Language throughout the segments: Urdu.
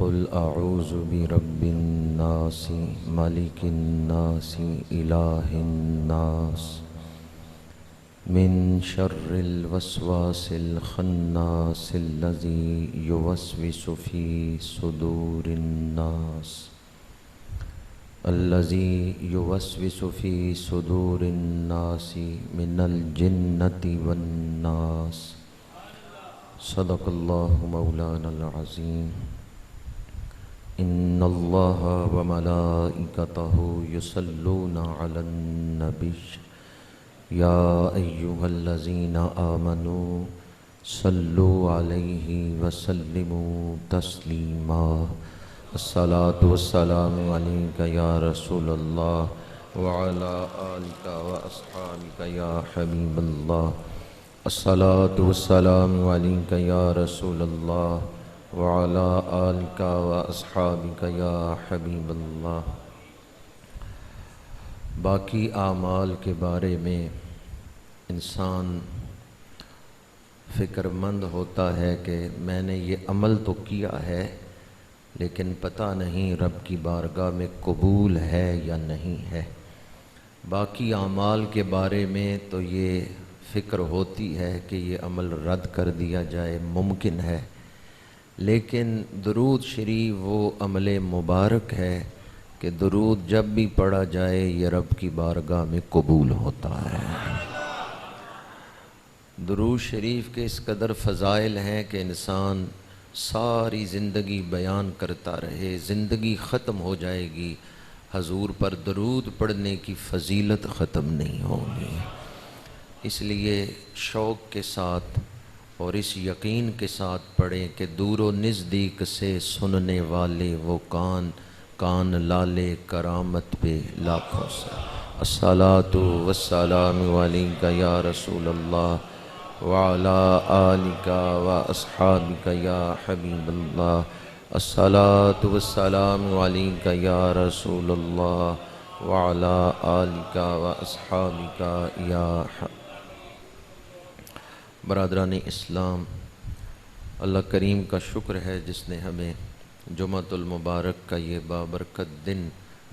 قل اعوذ برب الناس ملک الناس الہ الناس من شر الوسواس الخناس الذی یوسوس فی صدور الناس الذی یوسوس فی صدور الناس من الجنۃ والناس صدق اللہ مولانا العظیم ان اللہ وملائکتہ یصلون علی النبی یا ایھا الذین آمنوا صلوا علیہ وسلموا تسلیما الصلاۃ والسلام علیک یا رسول اللہ وعلی آلک واصحابک یا حبیب اللہ الصلاۃ والسلام علیک یا رسول اللہ وعلی آلک واصحابک یا حبیب اللہ۔ باقی اعمال کے بارے میں انسان فکر مند ہوتا ہے کہ میں نے یہ عمل تو کیا ہے لیکن پتہ نہیں رب کی بارگاہ میں قبول ہے یا نہیں ہے۔ باقی اعمال کے بارے میں تو یہ فکر ہوتی ہے کہ یہ عمل رد کر دیا جائے، ممکن ہے، لیکن درود شریف وہ عمل مبارک ہے کہ درود جب بھی پڑھا جائے یہ رب کی بارگاہ میں قبول ہوتا ہے۔ درود شریف کے اس قدر فضائل ہیں کہ انسان ساری زندگی بیان کرتا رہے، زندگی ختم ہو جائے گی، حضور پر درود پڑھنے کی فضیلت ختم نہیں ہوگی۔ اس لیے شوق کے ساتھ اور اس یقین کے ساتھ پڑھیں کہ دور و نزدیک سے سننے والے وہ کان لالے کرامت پہ لاکھوں سے الصلاۃ والسلام علیک یا رسول اللہ وعلی آلک واصحابک یا حبیب اللہ الصلاۃ والسلام علیک یا رسول اللہ وعلی آلک واصحابک یا برادران اسلام، اللہ کریم کا شکر ہے جس نے ہمیں جمعۃ المبارک کا یہ بابرکت دن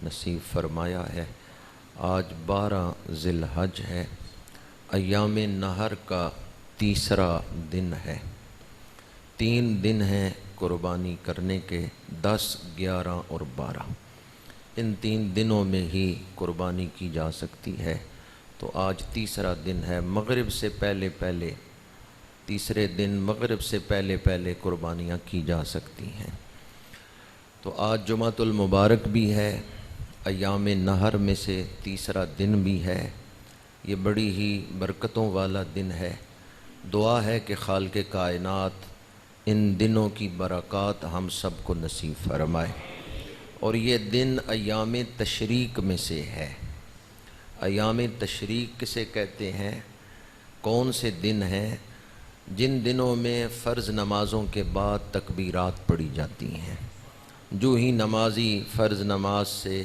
نصیب فرمایا ہے۔ آج 12 ذی الحج ہے، ایام نہر کا تیسرا دن ہے۔ 3 دن ہیں قربانی کرنے کے، 10، 11 اور 12۔ ان 3 دنوں میں ہی قربانی کی جا سکتی ہے، تو آج تیسرا دن ہے۔ مغرب سے پہلے تیسرے دن مغرب سے پہلے قربانیاں کی جا سکتی ہیں۔ تو آج جمعۃ المبارک بھی ہے، ایام نہر میں سے تیسرا دن بھی ہے۔ یہ بڑی ہی برکتوں والا دن ہے۔ دعا ہے کہ خالق کائنات ان دنوں کی برکات ہم سب کو نصیب فرمائے۔ اور یہ دن ایام تشریق میں سے ہے۔ ایام تشریق کسے کہتے ہیں؟ کون سے دن ہیں؟ جن دنوں میں فرض نمازوں کے بعد تکبیرات پڑھی جاتی ہیں۔ جو ہی نمازی فرض نماز سے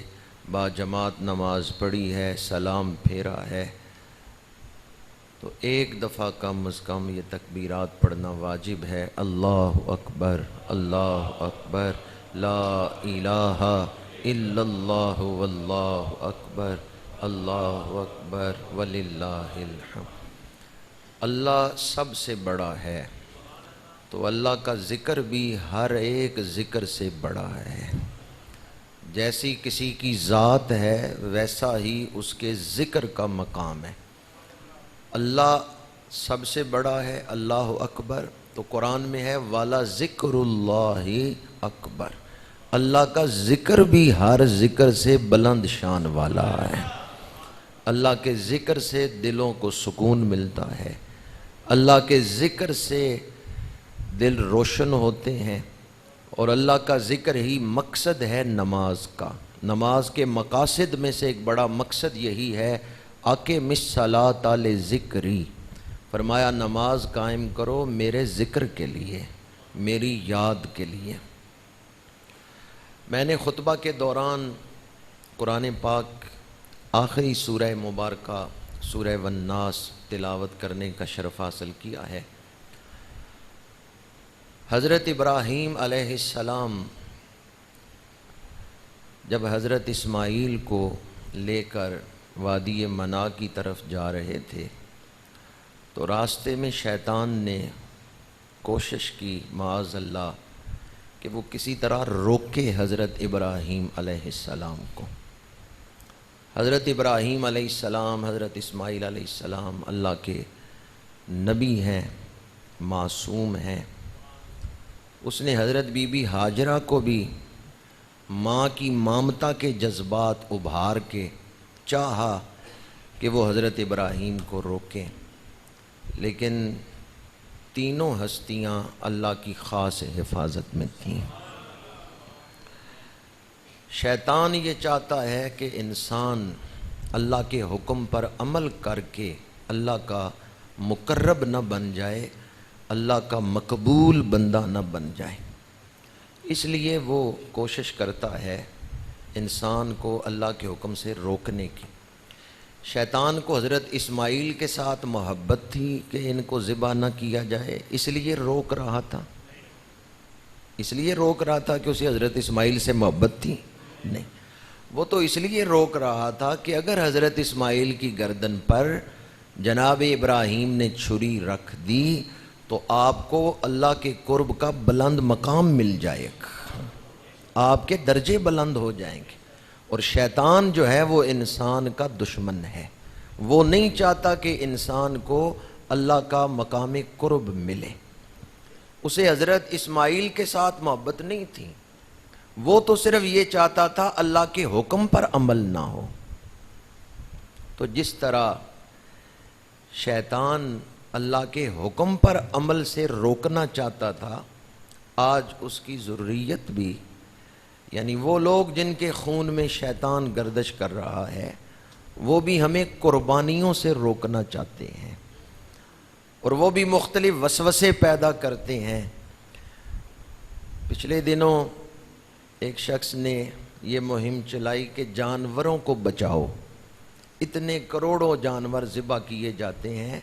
با جماعت نماز پڑھی ہے، سلام پھیرا ہے، تو ایک دفعہ کم از کم یہ تکبیرات پڑھنا واجب ہے۔ اللہ اکبر، اللہ اکبر، لا الہ الا اللہ واللہ اکبر، اللہ اکبر وللہ الحمد۔ اللہ سب سے بڑا ہے، تو اللہ کا ذکر بھی ہر ایک ذکر سے بڑا ہے۔ جیسی کسی کی ذات ہے ویسا ہی اس کے ذکر کا مقام ہے۔ اللہ سب سے بڑا ہے، اللہ اکبر، تو قرآن میں ہے والا ذکر اللہ اکبر۔ اللہ کا ذکر بھی ہر ذکر سے بلند شان والا ہے۔ اللہ کے ذکر سے دلوں کو سکون ملتا ہے، اللہ کے ذکر سے دل روشن ہوتے ہیں، اور اللہ کا ذکر ہی مقصد ہے نماز کا۔ نماز کے مقاصد میں سے ایک بڑا مقصد یہی ہے، اقیم الصلاۃ لذکری، فرمایا نماز قائم کرو میرے ذکر کے لیے، میری یاد کے لیے۔ میں نے خطبہ کے دوران قرآن پاک آخری سورہ مبارکہ سورہ والناس تلاوت کرنے کا شرف حاصل کیا ہے۔ حضرت ابراہیم علیہ السلام جب حضرت اسماعیل کو لے کر وادی منا کی طرف جا رہے تھے تو راستے میں شیطان نے کوشش کی معاذ اللہ کہ وہ کسی طرح روکے حضرت ابراہیم علیہ السلام کو۔ حضرت ابراہیم علیہ السلام، حضرت اسماعیل علیہ السلام اللہ کے نبی ہیں، معصوم ہیں۔ اس نے حضرت بی بی ہاجرہ کو بھی ماں کی مامتا کے جذبات ابھار کے چاہا کہ وہ حضرت ابراہیم کو روکیں، لیکن تینوں ہستیاں اللہ کی خاص حفاظت میں تھیں۔ شیطان یہ چاہتا ہے کہ انسان اللہ کے حکم پر عمل کر کے اللہ کا مقرب نہ بن جائے، اللہ کا مقبول بندہ نہ بن جائے، اس لیے وہ کوشش کرتا ہے انسان کو اللہ کے حکم سے روکنے کی۔ شیطان کو حضرت اسماعیل کے ساتھ محبت تھی کہ ان کو ذبح نہ کیا جائے، اس لیے روک رہا تھا، اس لیے روک رہا تھا کہ اسے حضرت اسماعیل سے محبت تھی؟ نہیں، وہ تو اس لیے روک رہا تھا کہ اگر حضرت اسماعیل کی گردن پر جناب ابراہیم نے چھری رکھ دی تو آپ کو اللہ کے قرب کا بلند مقام مل جائے گا، آپ کے درجے بلند ہو جائیں گے۔ اور شیطان جو ہے وہ انسان کا دشمن ہے، وہ نہیں چاہتا کہ انسان کو اللہ کا مقام قرب ملے۔ اسے حضرت اسماعیل کے ساتھ محبت نہیں تھی، وہ تو صرف یہ چاہتا تھا اللہ کے حکم پر عمل نہ ہو۔ تو جس طرح شیطان اللہ کے حکم پر عمل سے روکنا چاہتا تھا، آج اس کی ذریت بھی، یعنی وہ لوگ جن کے خون میں شیطان گردش کر رہا ہے، وہ بھی ہمیں قربانیوں سے روکنا چاہتے ہیں، اور وہ بھی مختلف وسوسے پیدا کرتے ہیں۔ پچھلے دنوں ایک شخص نے یہ مہم چلائی کہ جانوروں کو بچاؤ، اتنے کروڑوں جانور ذبح کیے جاتے ہیں،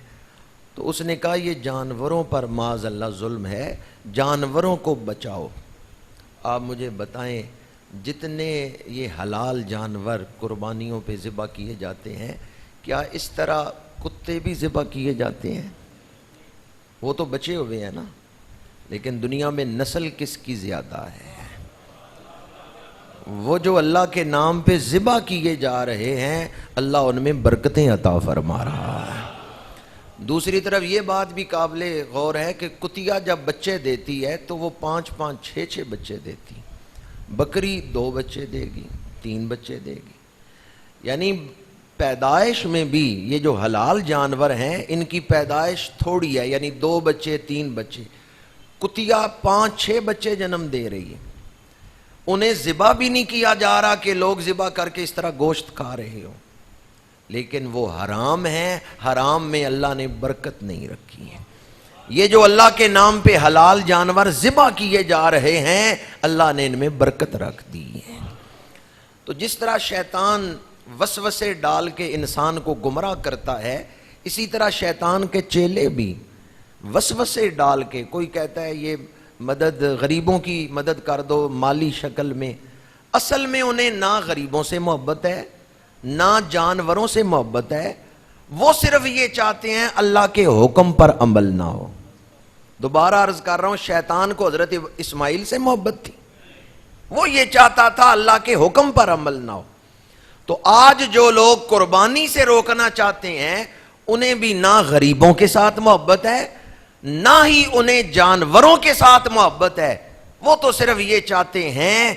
تو اس نے کہا یہ جانوروں پر معاذ اللہ ظلم ہے، جانوروں کو بچاؤ۔ آپ مجھے بتائیں جتنے یہ حلال جانور قربانیوں پہ ذبح کیے جاتے ہیں، کیا اس طرح کتے بھی ذبح کیے جاتے ہیں؟ وہ تو بچے ہوئے ہیں نا، لیکن دنیا میں نسل کس کی زیادہ ہے؟ وہ جو اللہ کے نام پہ ذبح کیے جا رہے ہیں، اللہ ان میں برکتیں عطا فرما رہا ہے۔ دوسری طرف یہ بات بھی قابل غور ہے کہ کتیا جب بچے دیتی ہے تو وہ 5 6 بچے دیتی، بکری 2 بچے دے گی، 3 بچے دے گی، یعنی پیدائش میں بھی یہ جو حلال جانور ہیں ان کی پیدائش تھوڑی ہے، یعنی 2 بچے 3 بچے۔ کتیا 5 6 بچے جنم دے رہی ہے، انہیں ذبح بھی نہیں کیا جا رہا کہ لوگ ذبح کر کے اس طرح گوشت کھا رہے ہو، لیکن وہ حرام ہیں، حرام میں اللہ نے برکت نہیں رکھی ہے۔ یہ جو اللہ کے نام پہ حلال جانور ذبح کیے جا رہے ہیں، اللہ نے ان میں برکت رکھ دی ہے۔ تو جس طرح شیطان وسوسے ڈال کے انسان کو گمراہ کرتا ہے، اسی طرح شیطان کے چیلے بھی وسوسے ڈال کے، کوئی کہتا ہے یہ مدد، غریبوں کی مدد کر دو مالی شکل میں، اصل میں انہیں نہ غریبوں سے محبت ہے نہ جانوروں سے محبت ہے، وہ صرف یہ چاہتے ہیں اللہ کے حکم پر عمل نہ ہو۔ دوبارہ عرض کر رہا ہوں، شیطان کو حضرت اسماعیل سے محبت تھی، وہ یہ چاہتا تھا اللہ کے حکم پر عمل نہ ہو۔ تو آج جو لوگ قربانی سے روکنا چاہتے ہیں، انہیں بھی نہ غریبوں کے ساتھ محبت ہے نہ ہی انہیں جانوروں کے ساتھ محبت ہے، وہ تو صرف یہ چاہتے ہیں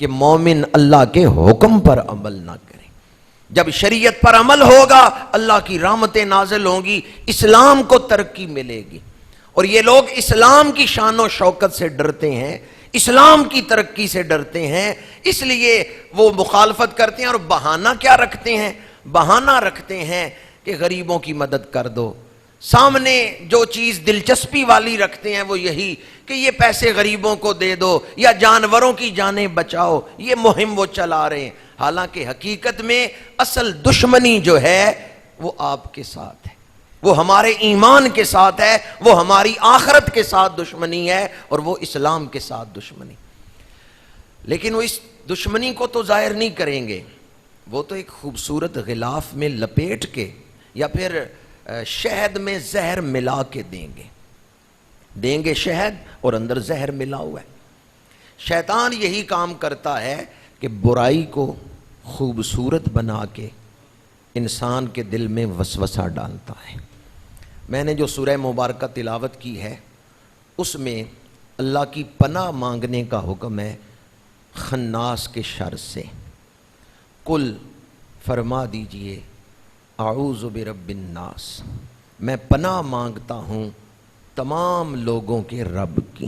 کہ مومن اللہ کے حکم پر عمل نہ کرے۔ جب شریعت پر عمل ہوگا اللہ کی رحمتیں نازل ہوں گی، اسلام کو ترقی ملے گی، اور یہ لوگ اسلام کی شان و شوکت سے ڈرتے ہیں، اسلام کی ترقی سے ڈرتے ہیں، اس لیے وہ مخالفت کرتے ہیں۔ اور بہانہ کیا رکھتے ہیں؟ بہانہ رکھتے ہیں کہ غریبوں کی مدد کر دو۔ سامنے جو چیز دلچسپی والی رکھتے ہیں وہ یہی کہ یہ پیسے غریبوں کو دے دو یا جانوروں کی جانیں بچاؤ، یہ مہم وہ چلا رہے ہیں، حالانکہ حقیقت میں اصل دشمنی جو ہے وہ آپ کے ساتھ ہے، وہ ہمارے ایمان کے ساتھ ہے، وہ ہماری آخرت کے ساتھ دشمنی ہے، اور وہ اسلام کے ساتھ دشمنی۔ لیکن وہ اس دشمنی کو تو ظاہر نہیں کریں گے، وہ تو ایک خوبصورت غلاف میں لپیٹ کے یا پھر شہد میں زہر ملا کے دیں گے شہد اور اندر زہر ملا ہوا ہے۔ شیطان یہی کام کرتا ہے کہ برائی کو خوبصورت بنا کے انسان کے دل میں وسوسہ ڈالتا ہے۔ میں نے جو سورہ مبارکہ تلاوت کی ہے اس میں اللہ کی پناہ مانگنے کا حکم ہے خناس کے شر سے۔ قل فرما دیجئے اعوذ برب الناس، میں پناہ مانگتا ہوں تمام لوگوں کے رب کی،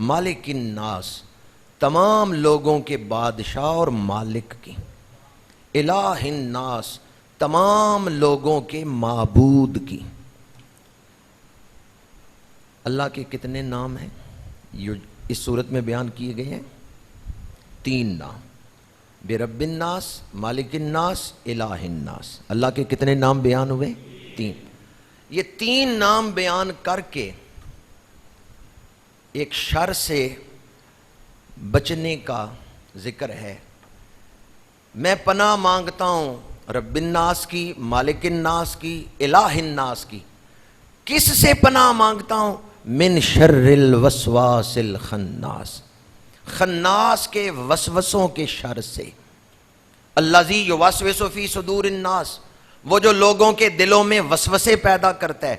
مالک الناس، تمام لوگوں کے بادشاہ اور مالک کی، الہ الناس، تمام لوگوں کے معبود کی۔ اللہ کے کتنے نام ہیں اس صورت میں بیان کیے گئے ہیں؟ 3 نام، برب الناس، مالک الناس، الہ الناس۔ اللہ کے کتنے نام بیان ہوئے؟ 3۔ یہ 3 نام بیان کر کے ایک شر سے بچنے کا ذکر ہے۔ میں پناہ مانگتا ہوں رب الناس کی، مالک الناس کی، الہ الناس کی۔ کس سے پناہ مانگتا ہوں؟ من شر الوسواس الخناس، خناس کے وسوسوں کے شر سے۔ الذی یوسوس فی صدور الناس، وہ جو لوگوں کے دلوں میں وسوسے پیدا کرتا ہے،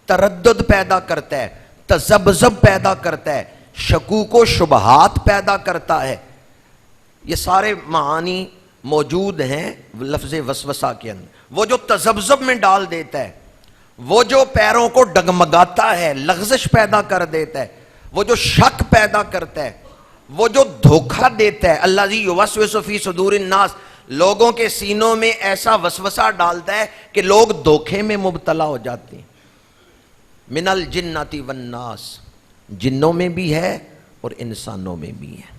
تردد پیدا کرتا ہے، تذبذب پیدا کرتا ہے، شکوک و شبہات پیدا کرتا ہے۔ یہ سارے معانی موجود ہیں لفظ وسوسہ کے اندر۔ وہ جو تذبذب میں ڈال دیتا ہے، وہ جو پیروں کو ڈگمگاتا ہے، لغزش پیدا کر دیتا ہے، وہ جو شک پیدا کرتا ہے، وہ جو دھوکہ دیتا ہے۔ الذی یوسوس فی صدور الناس، لوگوں کے سینوں میں ایسا وسوسہ ڈالتا ہے کہ لوگ دھوکے میں مبتلا ہو جاتے ہیں۔ من الجنۃ والناس، جنوں میں بھی ہے اور انسانوں میں بھی ہے۔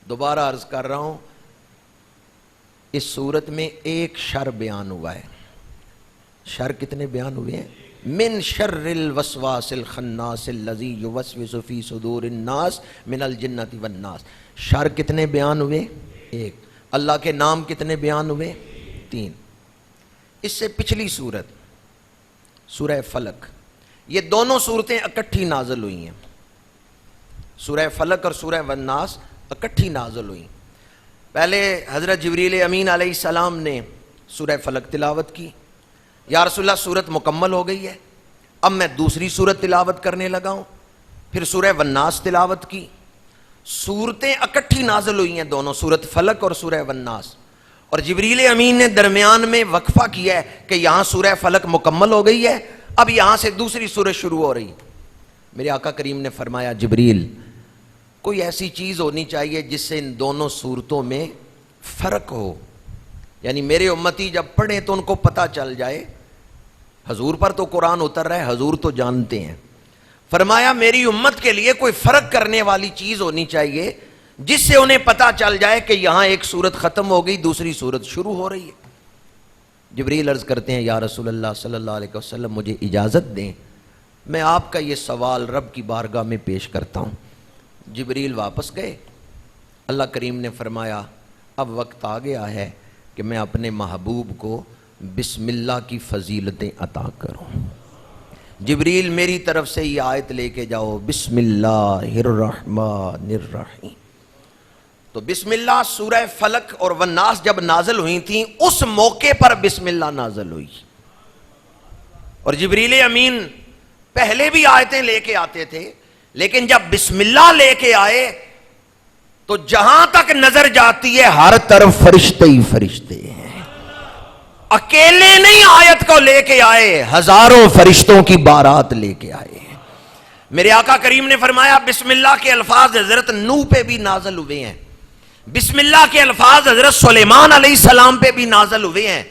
دوبارہ عرض کر رہا ہوں، اس صورت میں ایک شر بیان ہوا ہے۔ شر کتنے بیان ہوئے ہیں؟ من شر الوسواس الخناس الذی یوسوس فی صدور الناس من الجنۃ والناس۔ شر کتنے بیان ہوئے؟ 1۔ اللہ کے نام کتنے بیان ہوئے؟ 3۔ اس سے پچھلی صورت سورہ فلق، یہ دونوں صورتیں اکٹھی نازل ہوئی ہیں۔ سورہ فلق اور سورہ والناس اکٹھی نازل ہوئی۔ پہلے حضرت جبریل امین علیہ السلام نے سورہ فلق تلاوت کی، یا رسول اللہ صورت مکمل ہو گئی ہے، اب میں دوسری صورت تلاوت کرنے لگا ہوں۔ پھر سورہ والناس تلاوت کی۔ صورتیں اکٹھی نازل ہوئی ہیں دونوں، سورت فلق اور سورہ والناس، اور جبریل امین نے درمیان میں وقفہ کیا ہے کہ یہاں سورہ فلق مکمل ہو گئی ہے، اب یہاں سے دوسری سورت شروع ہو رہی ہے۔ میرے آقا کریم نے فرمایا جبریل، کوئی ایسی چیز ہونی چاہیے جس سے ان دونوں صورتوں میں فرق ہو، یعنی میرے امتی جب پڑھیں تو ان کو پتہ چل جائے۔ حضور پر تو قرآن اتر رہا ہے، حضور تو جانتے ہیں۔ فرمایا میری امت کے لیے کوئی فرق کرنے والی چیز ہونی چاہیے جس سے انہیں پتہ چل جائے کہ یہاں ایک سورت ختم ہو گئی، دوسری سورت شروع ہو رہی ہے۔ جبریل عرض کرتے ہیں یا رسول اللہ صلی اللہ علیہ وسلم، مجھے اجازت دیں میں آپ کا یہ سوال رب کی بارگاہ میں پیش کرتا ہوں۔ جبریل واپس گئے۔ اللہ کریم نے فرمایا اب وقت آ گیا ہے کہ میں اپنے محبوب کو بسم اللہ کی فضیلتیں عطا کروں۔ جبریل میری طرف سے یہ آیت لے کے جاؤ، بسم اللہ الرحمن الرحیم۔ تو بسم اللہ سورہ فلق اور والناس جب نازل ہوئی تھیں اس موقع پر بسم اللہ نازل ہوئی، اور جبریل امین پہلے بھی آیتیں لے کے آتے تھے، لیکن جب بسم اللہ لے کے آئے تو جہاں تک نظر جاتی ہے ہر طرف فرشتے ہی فرشتے ہیں۔ اکیلے نہیں آیت کو لے کے آئے، ہزاروں فرشتوں کی بارات لے کے آئے۔ میرے آقا کریم نے فرمایا بسم اللہ کے الفاظ حضرت نوح پہ بھی نازل ہوئے ہیں، بسم اللہ کے الفاظ حضرت سلیمان علیہ السلام پہ بھی نازل ہوئے ہیں،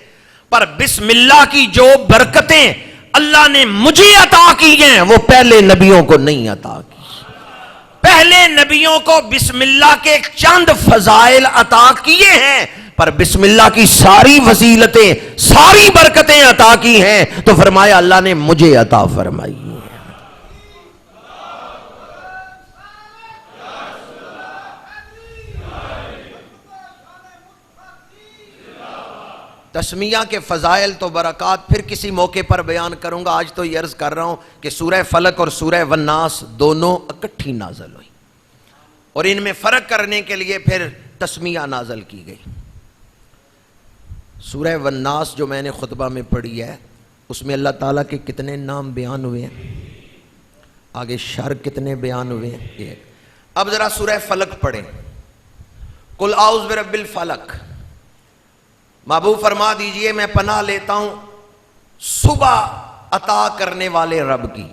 پر بسم اللہ کی جو برکتیں اللہ نے مجھے عطا کی ہیں وہ پہلے نبیوں کو نہیں عطا کی۔ پہلے نبیوں کو بسم اللہ کے چند فضائل عطا کیے ہیں، پر بسم اللہ کی ساری فضیلتیں، ساری برکتیں عطا کی ہیں تو فرمایا اللہ نے مجھے عطا فرمائی ہے۔ تسمیہ کے فضائل تو برکات پھر کسی موقع پر بیان کروں گا، آج تو یہ عرض کر رہا ہوں کہ سورہ فلق اور سورہ والناس دونوں اکٹھی نازل ہوئی، اور ان میں فرق کرنے کے لیے پھر تسمیہ نازل کی گئی۔ سورہ والناس جو میں نے خطبہ میں پڑھی ہے، اس میں اللہ تعالیٰ کے کتنے نام بیان ہوئے ہیں، آگے شر کتنے بیان ہوئے ہیں، ایک۔ اب ذرا سورہ فلق پڑھیں، قل اعوذ برب الفلق، محبوب فرما دیجئے میں پناہ لیتا ہوں صبح عطا کرنے والے رب کی،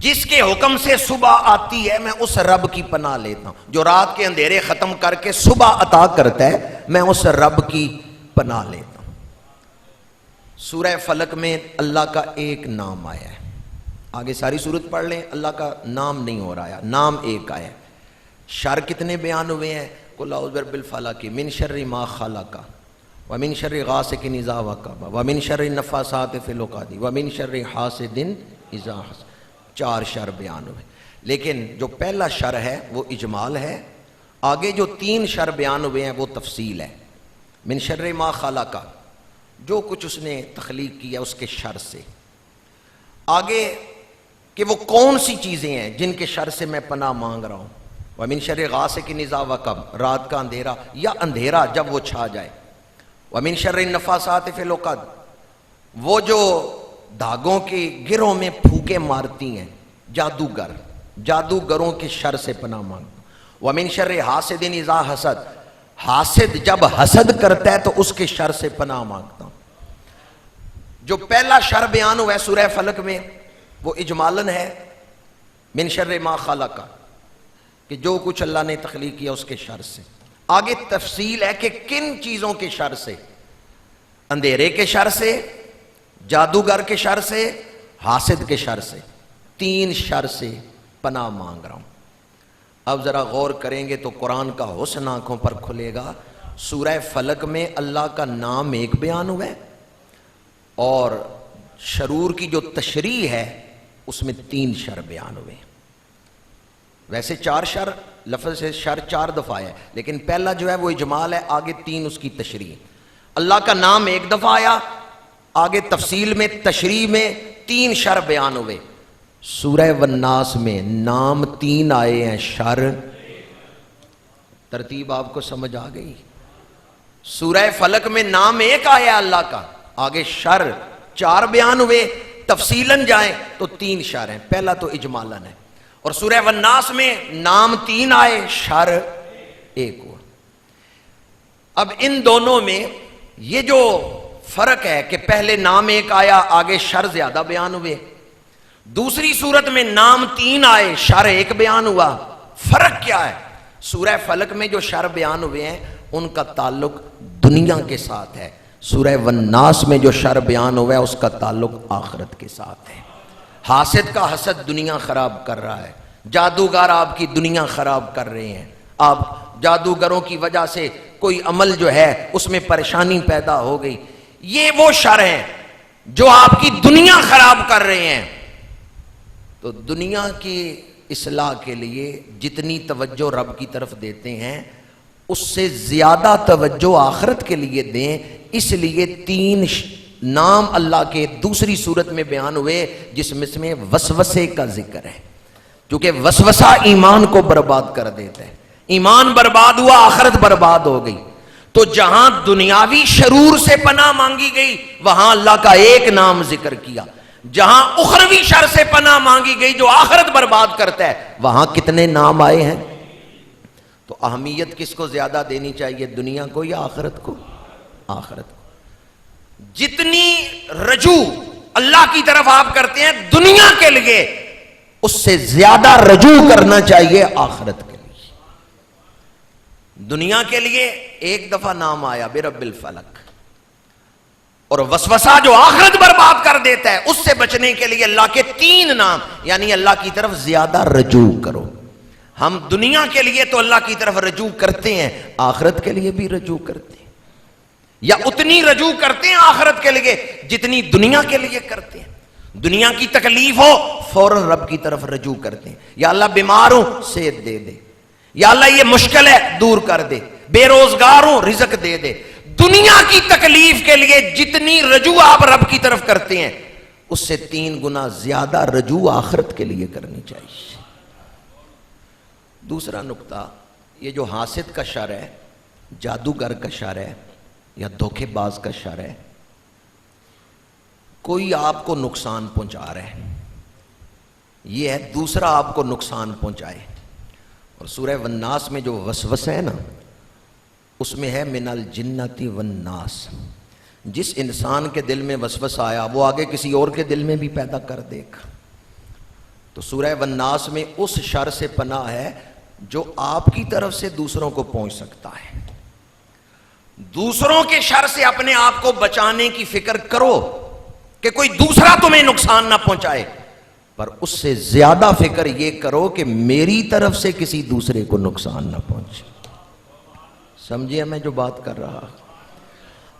جس کے حکم سے صبح آتی ہے میں اس رب کی پناہ لیتا ہوں، جو رات کے اندھیرے ختم کر کے صبح عطا کرتا ہے میں اس رب کی پناہ لیتا ہوں۔ سورہ فلق میں اللہ کا ایک نام آیا ہے، آگے ساری سورت پڑھ لیں، اللہ کا نام نہیں ہو رہا ہے، نام ایک آیا ہے۔ شر کتنے بیان ہوئے ہیں، قل اعوذ برب الفلق من شر ما خلق ومن شر غاسق اذا وقب ومن شر النفاثات فی العقد ومن شر حاسد اذا حسد، 4 شر بیان ہوئے، لیکن جو پہلا شر ہے وہ اجمال ہے، آگے جو 3 شر بیان ہوئے ہیں وہ تفصیل ہے۔ من شر ما خلق، جو کچھ اس نے تخلیق کیا اس کے شر سے، آگے کہ وہ کون سی چیزیں ہیں جن کے شر سے میں پناہ مانگ رہا ہوں، وَمِن شَرِّ غَاسِقٍ إِذَا وَقَبَ، رات کا اندھیرا یا اندھیرا جب وہ چھا جائے، وَمِن شَرِّ النَّفَّاثَاتِ فِي الْعُقَدِ، وہ جو دھاگوں کے گروں میں پھوکے مارتی ہیں، جادوگروں کے شر سے پناہ مانگتا ہوں، وَمِن شَرِّ حَاسِدٍ إِذَا حَسَدَ، حاسد جب حسد کرتا ہے تو اس کے شر سے پناہ مانگتا ہوں۔ جو پہلا شر بیان ہوا ہے سورہ فلق میں وہ اجمالاً ہے من شر ما خلق، کہ جو کچھ اللہ نے تخلیق کیا اس کے شر سے، آگے تفصیل ہے کہ کن چیزوں کے شر سے، اندھیرے کے شر سے، جادوگر کے شر سے، حاسد کے شر سے، 3 شر سے پناہ مانگ رہا ہوں۔ اب ذرا غور کریں گے تو قرآن کا حسن آنکھوں پر کھلے گا۔ سورہ فلق میں اللہ کا نام ایک بیان ہوا ہے، اور شرور کی جو تشریح ہے اس میں 3 شر بیان ہوئے ہیں۔ ویسے 4 شر، لفظ سے شر 4 دفعہ ہے، لیکن پہلا جو ہے وہ اجمال ہے، آگے 3 اس کی تشریح۔ اللہ کا نام ایک دفعہ آیا، آگے تفصیل میں تشریح میں 3 شر بیان ہوئے۔ سورہ والناس میں نام 3 آئے ہیں، شر، ترتیب آپ کو سمجھ آ گئی؟ سورہ فلق میں نام ایک آیا اللہ کا، آگے شر 4 بیان ہوئے، تفصیلاً جائیں تو 3 شر ہیں، پہلا تو اجمالاً ہے، اور سورہ والناس میں نام 3 آئے، شر 1 ہوا۔ اب ان دونوں میں یہ جو فرق ہے کہ پہلے نام ایک آیا، آگے شر زیادہ بیان ہوئے، دوسری صورت میں نام 3 آئے، شر 1 بیان ہوا، فرق کیا ہے؟ سورہ فلق میں جو شر بیان ہوئے ہیں ان کا تعلق دنیا کے ساتھ ہے، سورہ والناس میں جو شر بیان ہوا ہے اس کا تعلق آخرت کے ساتھ ہے۔ حاسد کا حسد دنیا خراب کر رہا ہے، جادوگر آپ کی دنیا خراب کر رہے ہیں، آپ جادوگروں کی وجہ سے کوئی عمل جو ہے اس میں پریشانی پیدا ہو گئی، یہ وہ شر ہیں جو آپ کی دنیا خراب کر رہے ہیں۔ تو دنیا کی اصلاح کے لیے جتنی توجہ رب کی طرف دیتے ہیں اس سے زیادہ توجہ آخرت کے لیے دیں، اس لیے 3 نام اللہ کے دوسری صورت میں بیان ہوئے جس میں وسوسے کا ذکر ہے، کیونکہ وسوسہ ایمان کو برباد کر دیتا ہے، ایمان برباد ہوا آخرت برباد ہو گئی۔ تو جہاں دنیاوی شرور سے پناہ مانگی گئی وہاں اللہ کا ایک نام ذکر کیا، جہاں اخروی شر سے پناہ مانگی گئی جو آخرت برباد کرتا ہے وہاں کتنے نام آئے ہیں؟ تو اہمیت کس کو زیادہ دینی چاہیے، دنیا کو یا آخرت کو؟ آخرت کو۔ جتنی رجوع اللہ کی طرف آپ کرتے ہیں دنیا کے لیے اس سے زیادہ رجوع کرنا چاہیے آخرت کے لیے۔ دنیا کے لیے 1 دفعہ نام آیا برب الفلق، اور وسوسہ جو آخرت برباد کر دیتا ہے اس سے بچنے کے لیے اللہ کے 3 نام، یعنی اللہ کی طرف زیادہ رجوع کرو۔ ہم دنیا کے لیے تو اللہ کی طرف رجوع کرتے ہیں، آخرت کے لیے بھی رجوع کرتے ہیں، یا اتنی رجوع کرتے ہیں آخرت کے لیے جتنی دنیا کے لیے کرتے ہیں۔ دنیا کی تکلیف ہو فوراً رب کی طرف رجوع کرتے ہیں، یا اللہ بیمار ہوں صحت دے دے، یا اللہ یہ مشکل ہے دور کر دے، بے روزگار ہوں رزق دے دے۔ دنیا کی تکلیف کے لیے جتنی رجوع آپ رب کی طرف کرتے ہیں اس سے 3 گنا زیادہ رجوع آخرت کے لیے کرنی چاہیے۔ دوسرا نقطہ، یہ جو حاسد کا شر ہے، جادوگر کا شر ہے یا دھوکے باز کا شر ہے، کوئی آپ کو نقصان پہنچا رہا ہے، یہ ہے دوسرا آپ کو نقصان پہنچائے۔ اور سورہ والناس میں جو وسوسہ ہے نا، اس میں ہے من الجنۃ والناس، جس انسان کے دل میں وسوسہ آیا وہ آگے کسی اور کے دل میں بھی پیدا کر دے گا۔ تو سورہ والناس میں اس شر سے پناہ ہے جو آپ کی طرف سے دوسروں کو پہنچ سکتا ہے۔ دوسروں کے شر سے اپنے آپ کو بچانے کی فکر کرو کہ کوئی دوسرا تمہیں نقصان نہ پہنچائے، پر اس سے زیادہ فکر یہ کرو کہ میری طرف سے کسی دوسرے کو نقصان نہ پہنچے۔ سمجھیے میں جو بات کر رہا۔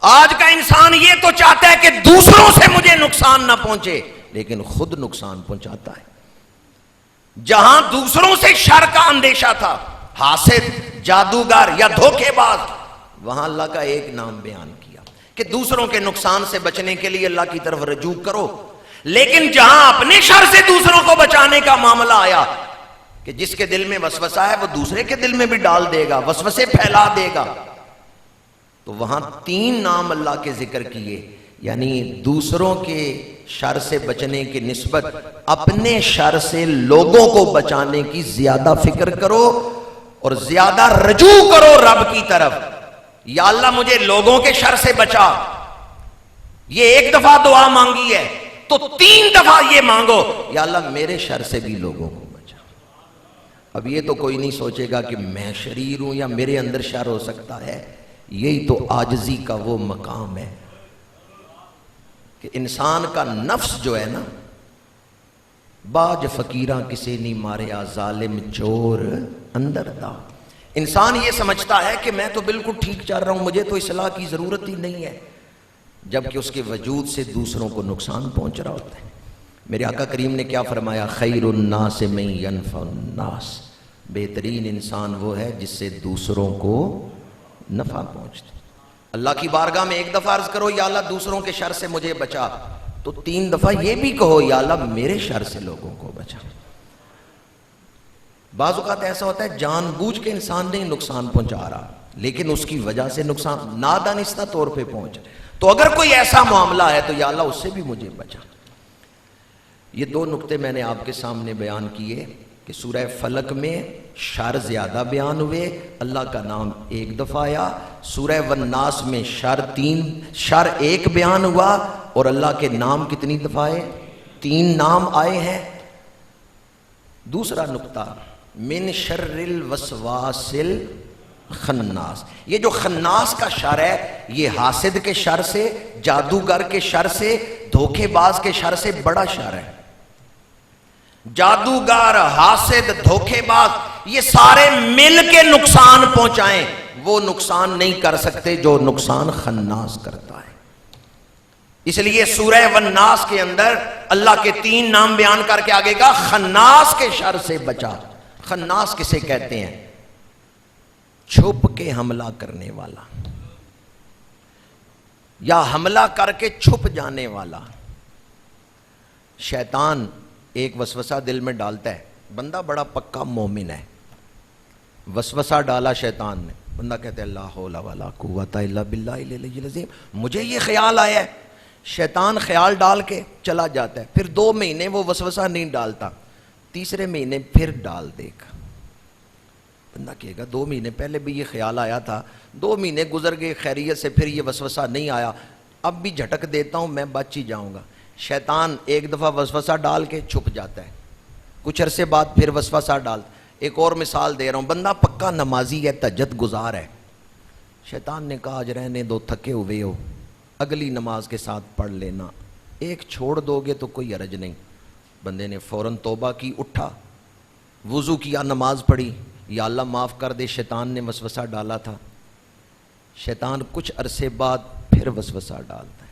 آج کا انسان یہ تو چاہتا ہے کہ دوسروں سے مجھے نقصان نہ پہنچے، لیکن خود نقصان پہنچاتا ہے۔ جہاں دوسروں سے شر کا اندیشہ تھا، حاسد، جادوگر یا دھوکے باز، وہاں اللہ کا ایک نام بیان کیا کہ دوسروں کے نقصان سے بچنے کے لیے اللہ کی طرف رجوع کرو۔ لیکن جہاں اپنے شر سے دوسروں کو بچانے کا معاملہ آیا کہ جس کے دل میں وسوسہ ہے وہ دوسرے کے دل میں بھی ڈال دے گا، وسوسے پھیلا دے گا، تو وہاں 3 نام اللہ کے ذکر کیے، یعنی دوسروں کے شر سے بچنے کی نسبت اپنے شر سے لوگوں کو بچانے کی زیادہ فکر کرو اور زیادہ رجوع کرو رب کی طرف۔ یا اللہ مجھے لوگوں کے شر سے بچا، یہ ایک دفعہ دعا مانگی ہے تو 3 دفعہ یہ مانگو، یا اللہ میرے شر سے بھی لوگوں کو بچا۔ اب یہ تو کوئی نہیں سوچے گا کہ میں شریر ہوں یا میرے اندر شر ہو سکتا ہے، یہی تو عاجزی کا وہ مقام ہے کہ انسان کا نفس جو ہے نا، باج فقیراں کسے نہیں ماریا ظالم چور اندر دا۔ انسان یہ سمجھتا ہے کہ میں تو بالکل ٹھیک چل رہا ہوں، مجھے تو اصلاح کی ضرورت ہی نہیں ہے، جبکہ اس کے وجود سے دوسروں کو نقصان پہنچ رہا ہوتا ہے۔ میرے آقا کریم نے کیا فرمایا؟ خیر الناس من ینفع الناس، بہترین انسان وہ ہے جس سے دوسروں کو نفع پہنچتا۔ اللہ کی بارگاہ میں ایک دفعہ عرض کرو یا اللہ دوسروں کے شر سے مجھے بچا، تو 3 دفعہ یہ بھی کہو یا اللہ میرے شر سے لوگوں کو بچا۔ بعض اوقات ایسا ہوتا ہے جان بوجھ کے انسان نہیں نقصان پہنچا رہا، لیکن اس کی وجہ سے نقصان نادانستہ طور پہ پہنچ رہا ہے، تو اگر کوئی ایسا معاملہ ہے تو یا اللہ اس سے بھی مجھے بچا۔ یہ 2 نقطے میں نے آپ کے سامنے بیان کیے کہ سورہ فلق میں شر زیادہ بیان ہوئے، اللہ کا نام 1 دفعہ آیا۔ سورہ والناس میں شر 1 بیان ہوا اور اللہ کے نام کتنی دفعہ آئے؟ 3 نام آئے ہیں۔ دوسرا نقطہ، من شر الوسواس الخناس، یہ جو خناس کا شر ہے یہ حاسد کے شر سے، جادوگر کے شر سے، دھوکے باز کے شر سے بڑا شر ہے۔ جادوگر، حاسد، دھوکے باز یہ سارے مل کے نقصان پہنچائیں، وہ نقصان نہیں کر سکتے جو نقصان خناس کرتا ہے۔ اس لیے سورہ والناس کے اندر اللہ کے 3 نام بیان کر کے آگے کا خناس کے شر سے بچا۔ خناس کسے کہتے ہیں؟ چھپ کے حملہ کرنے والا یا حملہ کر کے چھپ جانے والا۔ شیطان ایک وسوسہ دل میں ڈالتا ہے، بندہ بڑا پکا مومن ہے، وسوسہ ڈالا شیطان نے، بندہ کہتا ہے لا حول ولا قوت الا باللہ العلی العظیم، مجھے یہ خیال آیا ہے، شیطان خیال ڈال کے چلا جاتا ہے، پھر 2 مہینے وہ وسوسہ نہیں ڈالتا، تیسرے مہینے پھر ڈال دے گا۔ بندہ کہے گا 2 مہینے پہلے بھی یہ خیال آیا تھا، 2 مہینے گزر گئے خیریت سے، پھر یہ وسوسہ نہیں آیا، اب بھی جھٹک دیتا ہوں میں بچ ہی جاؤں گا۔ شیطان ایک دفعہ وسوسہ ڈال کے چھپ جاتا ہے، کچھ عرصے بعد پھر وسوسہ ڈالتا۔ ایک اور مثال دے رہا ہوں، بندہ پکا نمازی ہے، تہجد گزار ہے، شیطان نے کہا آج رہنے دو، تھکے ہوئے ہو، اگلی نماز کے ساتھ پڑھ لینا، ایک چھوڑ دو گے تو کوئی حرج نہیں۔ بندے نے فوراً توبہ کی، اٹھا، وضو کیا، نماز پڑھی، یا اللہ معاف کر دے شیطان نے وسوسہ ڈالا تھا۔ شیطان کچھ عرصے بعد پھر وسوسہ ڈالتا ہے،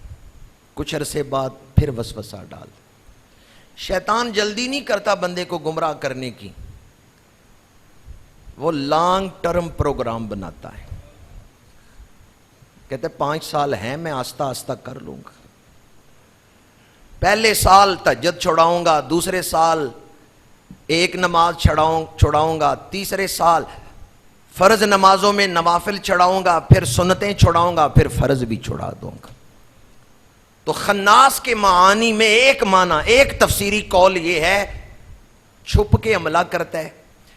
کچھ عرصے بعد پھر وسوسہ ڈالتا ہے۔ شیطان جلدی نہیں کرتا بندے کو گمراہ کرنے کی، وہ لانگ ٹرم پروگرام بناتا ہے۔ کہتے 5 سال ہیں، میں آہستہ آہستہ کر لوں گا، پہلے سال تہجد چھڑاؤں گا، دوسرے سال ایک نماز چھڑاؤں گا، تیسرے سال فرض نمازوں میں نوافل چھڑاؤں گا، پھر سنتیں چھڑاؤں گا، پھر فرض بھی چھڑا دوں گا۔ تو خناس کے معانی میں ایک معنی، ایک تفسیری قول یہ ہے چھپ کے حملہ کرتا ہے،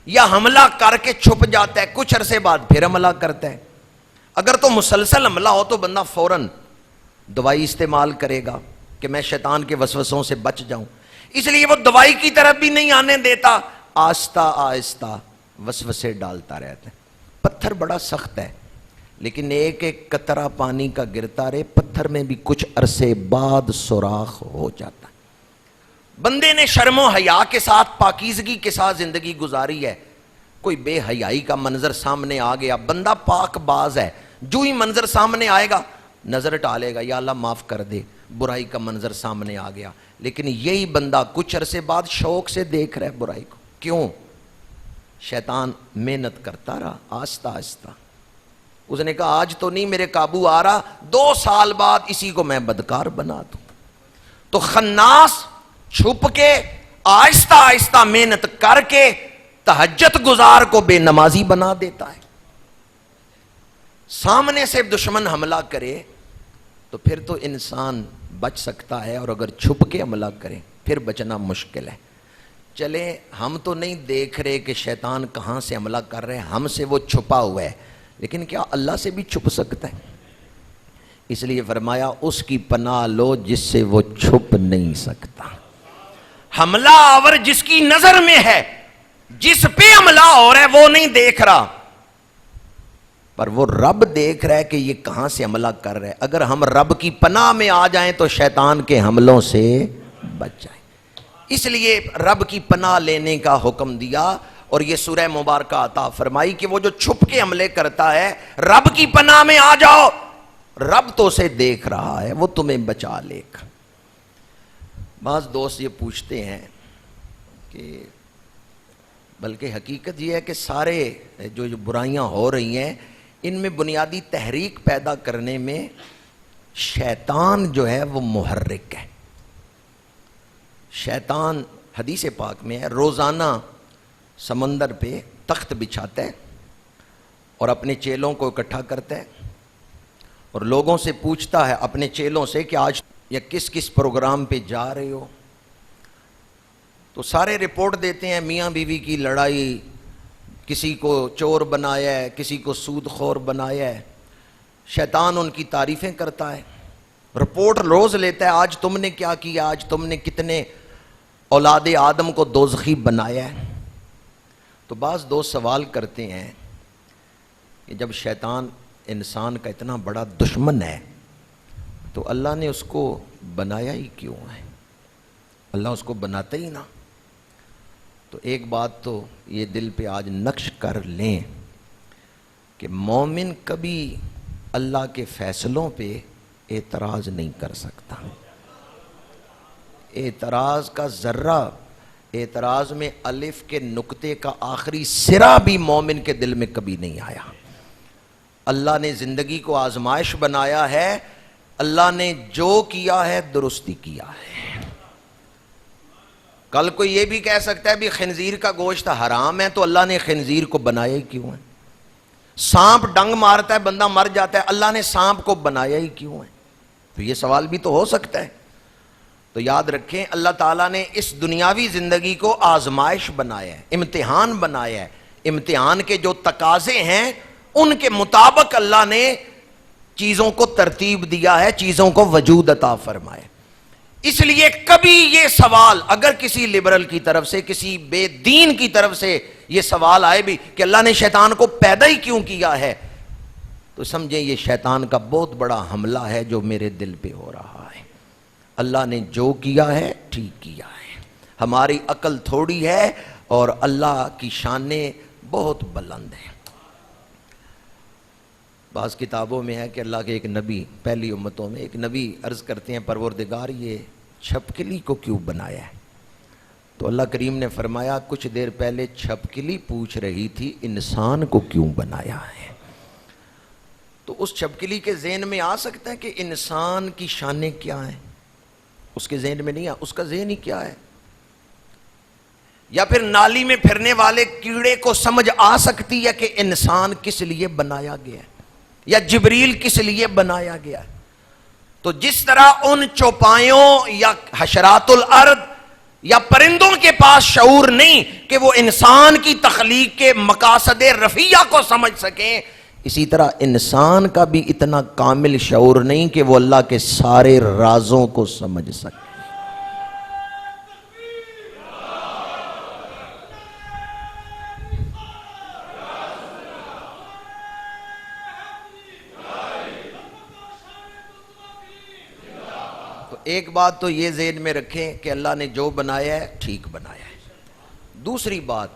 یا حملہ کر کے چھپ جاتا ہے، کچھ عرصے بعد پھر حملہ کرتا ہے۔ اگر تو مسلسل حملہ ہو تو بندہ فوراً دوائی استعمال کرے گا کہ میں شیطان کے وسوسوں سے بچ جاؤں، اس لیے وہ دوائی کی طرف بھی نہیں آنے دیتا، آہستہ آہستہ وسوسے ڈالتا رہتا ہے۔ پتھر بڑا سخت ہے، لیکن ایک ایک قطرہ پانی کا گرتا رہے، پتھر میں بھی کچھ عرصے بعد سوراخ ہو جاتا ہے۔ بندے نے شرم و حیا کے ساتھ، پاکیزگی کے ساتھ زندگی گزاری ہے، کوئی بے حیائی کا منظر سامنے آ گیا، بندہ پاک باز ہے، جو ہی منظر سامنے آئے گا نظر ٹالے گا، یا اللہ معاف کر دے، برائی کا منظر سامنے آ گیا۔ لیکن یہی بندہ کچھ عرصے بعد شوق سے دیکھ رہا ہے برائی کو، کیوں؟ شیطان محنت کرتا رہا آہستہ آہستہ، اس نے کہا آج تو نہیں میرے قابو آ رہا، 2 سال بعد اسی کو میں بدکار بنا دوں۔ تو خناس چھپ کے آہستہ آہستہ محنت کر کے تہجد گزار کو بے نمازی بنا دیتا ہے۔ سامنے سے دشمن حملہ کرے تو پھر تو انسان بچ سکتا ہے، اور اگر چھپ کے حملہ کرے پھر بچنا مشکل ہے۔ چلے ہم تو نہیں دیکھ رہے کہ شیطان کہاں سے حملہ کر رہے ہیں، ہم سے وہ چھپا ہوا ہے، لیکن کیا اللہ سے بھی چھپ سکتا ہے؟ اس لیے فرمایا اس کی پناہ لو جس سے وہ چھپ نہیں سکتا۔ حملہ آور جس کی نظر میں ہے، جس پہ حملہ ہو رہا ہے وہ نہیں دیکھ رہا، پر وہ رب دیکھ رہا ہے کہ یہ کہاں سے حملہ کر رہا ہے۔ اگر ہم رب کی پناہ میں آ جائیں تو شیطان کے حملوں سے بچ جائیں۔ اس لیے رب کی پناہ لینے کا حکم دیا، اور یہ سورہ مبارکہ عطا فرمائی کہ وہ جو چھپ کے حملے کرتا ہے، رب کی پناہ میں آ جاؤ، رب تو اسے دیکھ رہا ہے، وہ تمہیں بچا لے گا۔ بعض دوست یہ پوچھتے ہیں کہ بلکہ حقیقت یہ ہے کہ سارے جو برائیاں ہو رہی ہیں ان میں بنیادی تحریک پیدا کرنے میں شیطان جو ہے وہ محرک ہے۔ شیطان حدیث پاک میں ہے روزانہ سمندر پہ تخت بچھاتا ہے اور اپنے چیلوں کو اکٹھا کرتا ہے اور لوگوں سے پوچھتا ہے اپنے چیلوں سے کہ آج یا کس کس پروگرام پہ جا رہے ہو، تو سارے رپورٹ دیتے ہیں میاں بیوی کی لڑائی، کسی کو چور بنایا ہے، کسی کو سود خور بنایا ہے۔ شیطان ان کی تعریفیں کرتا ہے، رپورٹ روز لیتا ہے، آج تم نے کیا کیا، آج تم نے کتنے اولاد آدم کو دوزخی بنایا ہے۔ تو بعض دوست سوال کرتے ہیں کہ جب شیطان انسان کا اتنا بڑا دشمن ہے تو اللہ نے اس کو بنایا ہی کیوں ہے؟ اللہ اس کو بناتا ہی نہ۔ تو ایک بات تو یہ دل پہ آج نقش کر لیں کہ مومن کبھی اللہ کے فیصلوں پہ اعتراض نہیں کر سکتا۔ اعتراض کا ذرہ، اعتراض میں الف کے نقطے کا آخری سرا بھی مومن کے دل میں کبھی نہیں آیا۔ اللہ نے زندگی کو آزمائش بنایا ہے، اللہ نے جو کیا ہے درستی کیا ہے۔ کل کوئی یہ بھی کہہ سکتا ہے بھی خنزیر کا گوشت حرام ہے تو اللہ نے خنزیر کو بنایا ہی کیوں ہے؟ سانپ ڈنگ مارتا ہے بندہ مر جاتا ہے، اللہ نے سانپ کو بنایا ہی کیوں ہے؟ تو یہ سوال بھی تو ہو سکتا ہے۔ تو یاد رکھیں اللہ تعالیٰ نے اس دنیاوی زندگی کو آزمائش بنایا ہے، امتحان بنایا ہے، امتحان کے جو تقاضے ہیں ان کے مطابق اللہ نے چیزوں کو ترتیب دیا ہے، چیزوں کو وجود عطا فرمایا۔ اس لیے کبھی یہ سوال اگر کسی لبرل کی طرف سے، کسی بے دین کی طرف سے یہ سوال آئے بھی کہ اللہ نے شیطان کو پیدا ہی کیوں کیا ہے، تو سمجھیں یہ شیطان کا بہت بڑا حملہ ہے جو میرے دل پہ ہو رہا ہے۔ اللہ نے جو کیا ہے ٹھیک کیا ہے، ہماری عقل تھوڑی ہے اور اللہ کی شانیں بہت بلند ہیں۔ بعض کتابوں میں ہے کہ اللہ کے ایک نبی، پہلی امتوں میں ایک نبی عرض کرتے ہیں پروردگار یہ چھپکلی کو کیوں بنایا ہے؟ تو اللہ کریم نے فرمایا کچھ دیر پہلے چھپکلی پوچھ رہی تھی انسان کو کیوں بنایا ہے۔ تو اس چھپکلی کے ذہن میں آ سکتا ہے کہ انسان کی شانیں کیا ہیں؟ اس کے ذہن میں نہیں اس کا ذہن ہی کیا ہے؟ یا پھر نالی میں پھرنے والے کیڑے کو سمجھ آ سکتی ہے کہ انسان کس لیے بنایا گیا ہے یا جبریل کس لیے بنایا گیا ہے؟ تو جس طرح ان چوپایوں یا حشرات الارض یا پرندوں کے پاس شعور نہیں کہ وہ انسان کی تخلیق کے مقاصد رفیع کو سمجھ سکیں، اسی طرح انسان کا بھی اتنا کامل شعور نہیں کہ وہ اللہ کے سارے رازوں کو سمجھ سکے۔ تو ایک بات تو یہ ذہن میں رکھیں کہ اللہ نے جو بنایا ہے ٹھیک بنایا ہے۔ دوسری بات،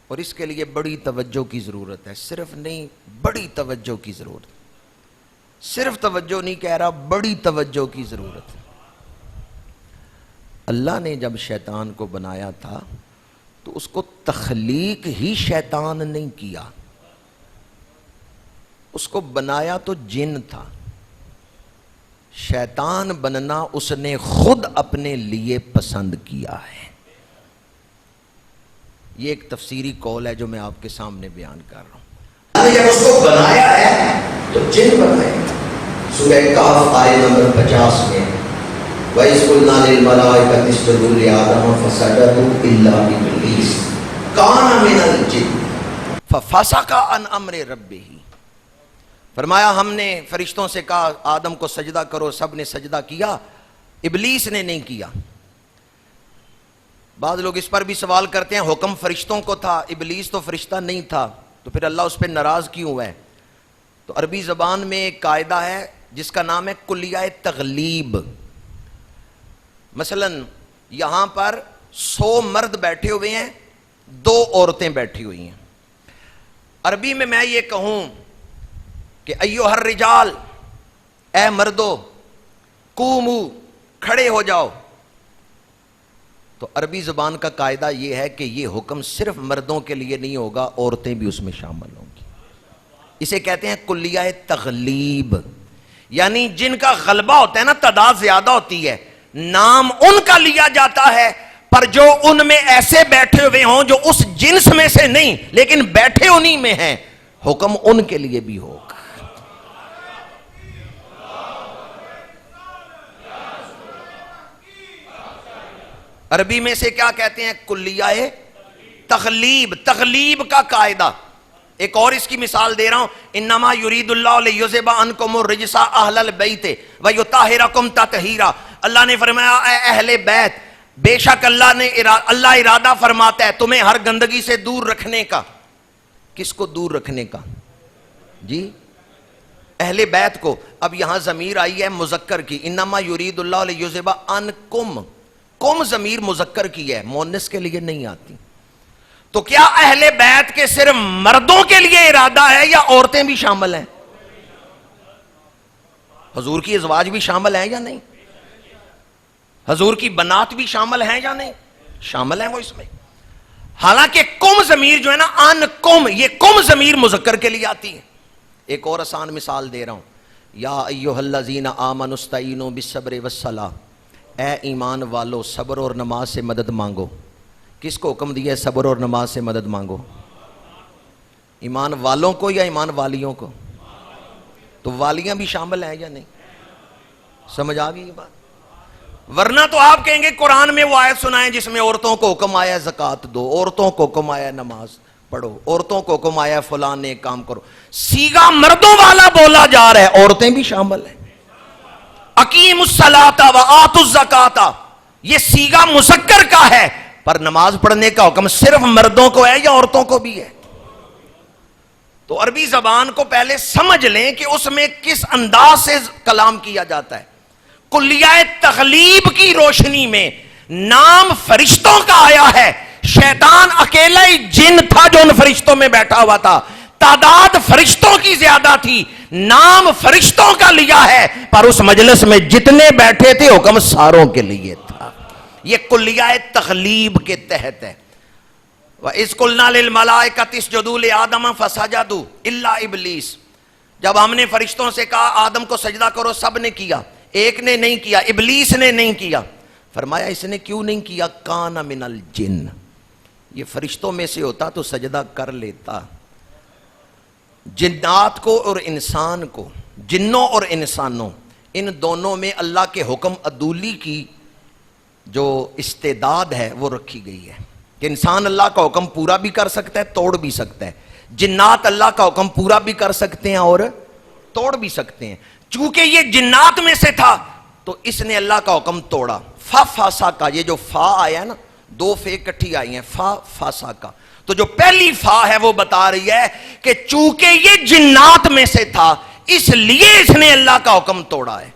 اور اس کے لیے بڑی توجہ کی ضرورت ہے، صرف نہیں بڑی توجہ کی ضرورت ہے، صرف توجہ نہیں کہہ رہا، بڑی توجہ کی ضرورت ہے۔ اللہ نے جب شیطان کو بنایا تھا تو اس کو تخلیق ہی شیطان نہیں کیا، اس کو بنایا تو جن تھا۔ شیطان بننا اس نے خود اپنے لیے پسند کیا ہے۔ یہ ایک تفسیری قول ہے جو میں آپ کے سامنے بیان کر رہا ہوں۔ جب اس کو بنایا ہے تو جن بنائے۔ سورہ کہف آیت نمبر 50 میں وَإِذْ قُلْنَا لِلْمَلَائِكَةِ اسْجُدُوا لِآدَمَ فَسَجَدُوا إِلَّا إِبْلِيسَ كَانَ مِنَ الْجِنِّ فَفَسَقَ عَنْ أَمْرِ رَبِّهِ۔ فرمایا ہم نے فرشتوں سے کہا آدم کو سجدہ کرو، سب نے سجدہ کیا، ابلیس نے نہیں کیا۔ بعض لوگ اس پر بھی سوال کرتے ہیں حکم فرشتوں کو تھا، ابلیس تو فرشتہ نہیں تھا، تو پھر اللہ اس پہ ناراض کیوں ہے؟ تو عربی زبان میں ایک قاعدہ ہے جس کا نام ہے کلیہ تغلیب۔ مثلا یہاں پر 100 مرد بیٹھے ہوئے ہیں، 2 عورتیں بیٹھی ہوئی ہیں۔ عربی میں یہ کہوں کہ ایھا الرجال، اے مردو، قومو، کھڑے ہو جاؤ، تو عربی زبان کا قاعدہ یہ ہے کہ یہ حکم صرف مردوں کے لیے نہیں ہوگا، عورتیں بھی اس میں شامل ہوں گی۔ اسے کہتے ہیں کلیہ تغلیب، یعنی جن کا غلبہ ہوتا ہے نا، تعداد زیادہ ہوتی ہے، نام ان کا لیا جاتا ہے، پر جو ان میں ایسے بیٹھے ہوئے ہوں جو اس جنس میں سے نہیں لیکن بیٹھے انہی میں ہیں، حکم ان کے لیے بھی ہوگا۔ عربی میں سے کیا کہتے ہیں؟ کلیہ تغلیب، تغلیب کا قاعدہ۔ ایک اور اس کی مثال دے رہا ہوں، انما یرید اللہ لیذھب عنکم الرجس اہل البیت ویطہرکم تطہیرا۔ اللہ نے فرمایا اے اہل بیت، بے شک اللہ ارادہ فرماتا ہے تمہیں ہر گندگی سے دور رکھنے کا۔ کس کو دور رکھنے کا؟ جی اہل بیت کو۔ اب یہاں ضمیر آئی ہے مذکر کی، انما یرید اللہ لیذھب عنکم، کم ضمیر مذکر کی ہے، مؤنث کے لیے نہیں آتی۔ تو کیا اہل بیت کے صرف مردوں کے لیے ارادہ ہے یا عورتیں بھی شامل ہیں؟ حضور کی ازواج بھی شامل ہیں یا نہیں؟ حضور کی بنات بھی شامل ہیں یا نہیں؟ شامل ہیں وہ اس میں۔ حالانکہ کم ضمیر جو ہے نا، ان کم، یہ کم ضمیر مذکر کے لیے آتی ہے۔ ایک اور آسان مثال دے رہا ہوں، یا ایھا الذین آمنوا استعینوا بالصبر والصلاۃ، اے ایمان والو صبر اور نماز سے مدد مانگو۔ کس کو حکم دیا ہے صبر اور نماز سے مدد مانگو؟ ایمان والوں کو یا ایمان والیوں کو؟ تو والیاں بھی شامل ہیں یا نہیں؟ سمجھ آ گئی یہ بات؟ ورنہ تو آپ کہیں گے قرآن میں وہ آیت سنائیں جس میں عورتوں کو حکم آیا ہے زکوٰۃ دو، عورتوں کو حکم آیا ہے نماز پڑھو، عورتوں کو حکم آیا ہے فلاں نیک کام کرو۔ سیغہ مردوں والا بولا جا رہا ہے، عورتیں بھی شامل ہیں۔ اقیموا الصلاۃ وآتوا الزکاۃ، یہ سیغہ مذکر کا ہے، پر نماز پڑھنے کا حکم صرف مردوں کو ہے یا عورتوں کو بھی ہے؟ تو عربی زبان کو پہلے سمجھ لیں کہ اس میں کس انداز سے کلام کیا جاتا ہے۔ کلیہ تغلیب کی روشنی میں نام فرشتوں کا آیا ہے، شیطان اکیلا ہی جن تھا جو ان فرشتوں میں بیٹھا ہوا تھا، تعداد فرشتوں کی زیادہ تھی، نام فرشتوں کا لیا ہے، پر اس مجلس میں جتنے بیٹھے تھے حکم ساروں کے لیے تھا۔ یہ کلیہ تغلیب کے تحت ہے۔ وَإِذْ قُلْنَا لِلْمَلَائِكَةِ اسْجُدُوا لِآدَمَ فَسَجَدُوا إِلَّا إِبْلِيسَ۔ جب ہم نے فرشتوں سے کہا آدم کو سجدہ کرو، سب نے کیا، ایک نے نہیں کیا، ابلیس نے نہیں کیا. فرمایا اس نے کیوں نہیں کیا؟ کان من الجن، یہ فرشتوں میں سے ہوتا تو سجدہ کر لیتا. جنات کو اور انسان کو، جنوں اور انسانوں، ان دونوں میں اللہ کے حکم عدولی کی جو استعداد ہے وہ رکھی گئی ہے کہ انسان اللہ کا حکم پورا بھی کر سکتا ہے، توڑ بھی سکتا ہے. جنات اللہ کا حکم پورا بھی کر سکتے ہیں اور توڑ بھی سکتے ہیں. چونکہ یہ جنات میں سے تھا تو اس نے اللہ کا حکم توڑا. فاسا کا، یہ جو فا آیا ہے نا، دو فے کٹھی آئی ہیں، فاسا کا، تو جو پہلی فا ہے وہ بتا رہی ہے کہ چونکہ یہ جنات میں سے تھا اس لیے اس نے اللہ کا حکم توڑا ہے.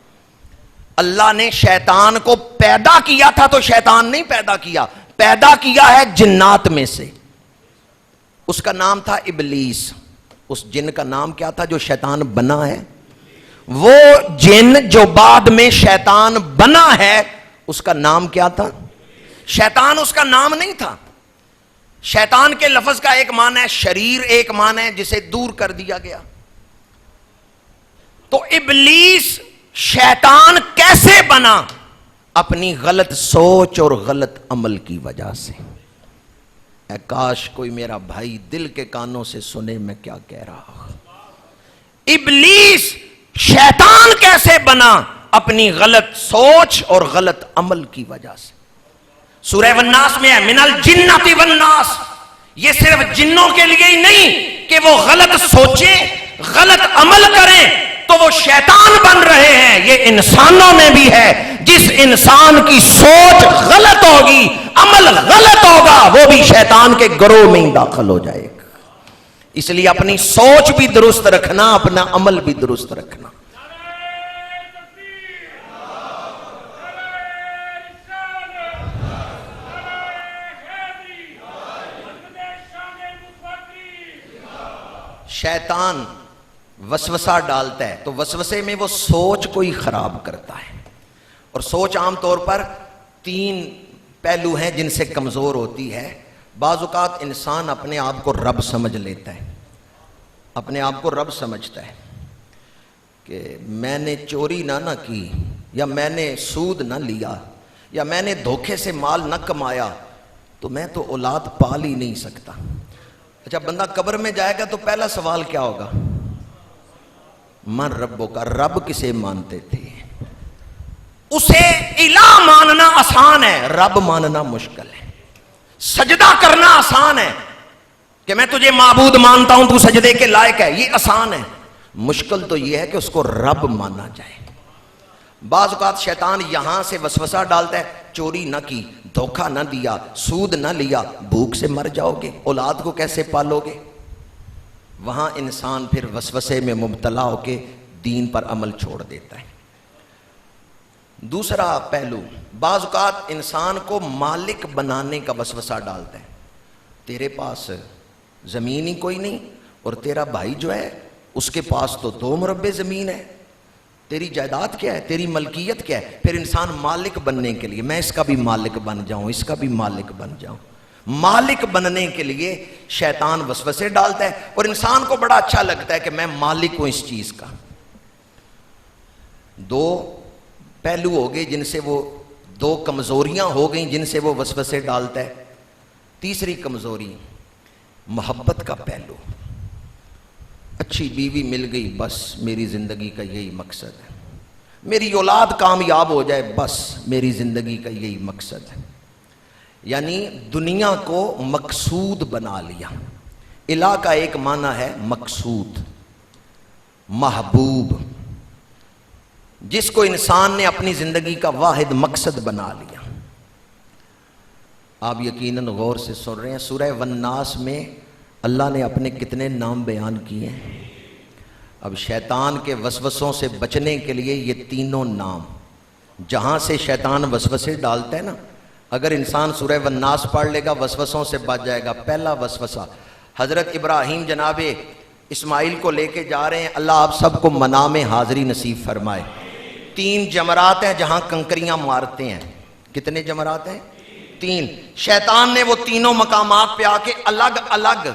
اللہ نے شیطان کو پیدا کیا تھا تو شیطان نہیں پیدا کیا، پیدا کیا ہے جنات میں سے. اس کا نام تھا ابلیس. اس جن کا نام کیا تھا جو شیطان بنا ہے؟ وہ جن جو بعد میں شیطان بنا ہے اس کا نام کیا تھا؟ شیطان اس کا نام نہیں تھا. شیطان کے لفظ کا ایک معنی ہے شریر، ایک معنی ہے جسے دور کر دیا گیا. تو ابلیس شیطان کیسے بنا؟ اپنی غلط سوچ اور غلط عمل کی وجہ سے. اے کاش کوئی میرا بھائی دل کے کانوں سے سنے میں کیا کہہ رہا ہوں. ابلیس شیطان کیسے بنا؟ اپنی غلط سوچ اور غلط عمل کی وجہ سے. سورہ والناس میں ہے من الجنۃ والناس. یہ صرف جنوں کے لیے ہی نہیں کہ وہ غلط سوچیں، غلط عمل کریں تو وہ شیطان بن رہے ہیں، یہ انسانوں میں بھی ہے. جس انسان کی سوچ غلط ہوگی، عمل غلط ہوگا، وہ بھی شیطان کے گروہ میں ہی داخل ہو جائے گا. اس لیے اپنی سوچ بھی درست رکھنا، اپنا عمل بھی درست رکھنا. شیطان وسوسہ ڈالتا ہے تو وسوسے میں وہ سوچ کو ہی خراب کرتا ہے. اور سوچ عام طور پر 3 پہلو ہیں جن سے کمزور ہوتی ہے. بعض اوقات انسان اپنے آپ کو رب سمجھ لیتا ہے، اپنے آپ کو رب سمجھتا ہے کہ میں نے چوری نہ کی، یا میں نے سود نہ لیا، یا میں نے دھوکے سے مال نہ کمایا تو میں تو اولاد پال ہی نہیں سکتا. اچھا، بندہ قبر میں جائے گا تو پہلا سوال کیا ہوگا؟ من ربوں کا، رب کسے مانتے تھے؟ اسے الہ ماننا آسان ہے، رب ماننا مشکل ہے. سجدہ کرنا آسان ہے کہ میں تجھے معبود مانتا ہوں، تو سجدے کے لائق ہے، یہ آسان ہے. مشکل تو یہ ہے کہ اس کو رب مانا جائے. بعض اوقات شیطان یہاں سے وسوسہ ڈالتا ہے، چوری نہ کی، دھوکہ نہ دیا، سود نہ لیا، بھوک سے مر جاؤ گے، اولاد کو کیسے پالو گے؟ وہاں انسان پھر وسوسے میں مبتلا ہو کے دین پر عمل چھوڑ دیتا ہے. دوسرا پہلو، بعض اوقات انسان کو مالک بنانے کا وسوسہ ڈالتا ہے. تیرے پاس زمین ہی کوئی نہیں اور تیرا بھائی جو ہے اس کے پاس تو 2 مربع زمین ہے، تیری جائیداد کیا ہے، تیری ملکیت کیا ہے؟ پھر انسان مالک بننے کے لیے میں اس کا بھی مالک بن جاؤں، اس کا بھی مالک بن جاؤں. مالک بننے کے لیے شیطان وسوسے ڈالتا ہے اور انسان کو بڑا اچھا لگتا ہے کہ میں مالک ہوں اس چیز کا. 2 پہلو ہو گئے جن سے وہ 2 کمزوریاں ہو گئیں جن سے وہ وسوسے ڈالتا ہے. تیسری کمزوری محبت کا پہلو. اچھی بیوی مل گئی، بس میری زندگی کا یہی مقصد ہے، میری اولاد کامیاب ہو جائے، بس میری زندگی کا یہی مقصد ہے. یعنی دنیا کو مقصود بنا لیا. الہ کا ایک معنی ہے مقصود، محبوب، جس کو انسان نے اپنی زندگی کا واحد مقصد بنا لیا. آپ یقیناً غور سے سن رہے ہیں، سورہ والناس میں اللہ نے اپنے کتنے نام بیان کیے ہیں. اب شیطان کے وسوسوں سے بچنے کے لیے یہ 3 نام، جہاں سے شیطان وسوسے ڈالتا ہے نا، اگر انسان سورہ والناس پڑھ لے گا وسوسوں سے بچ جائے گا. پہلا وسوسہ، حضرت ابراہیم جناب اسماعیل کو لے کے جا رہے ہیں، اللہ آپ سب کو منام میں حاضری نصیب فرمائے. 3 جمرات ہیں جہاں کنکریاں مارتے ہیں. کتنے جمرات ہیں؟ 3. شیطان نے وہ 3 مقامات پہ آ کے الگ الگ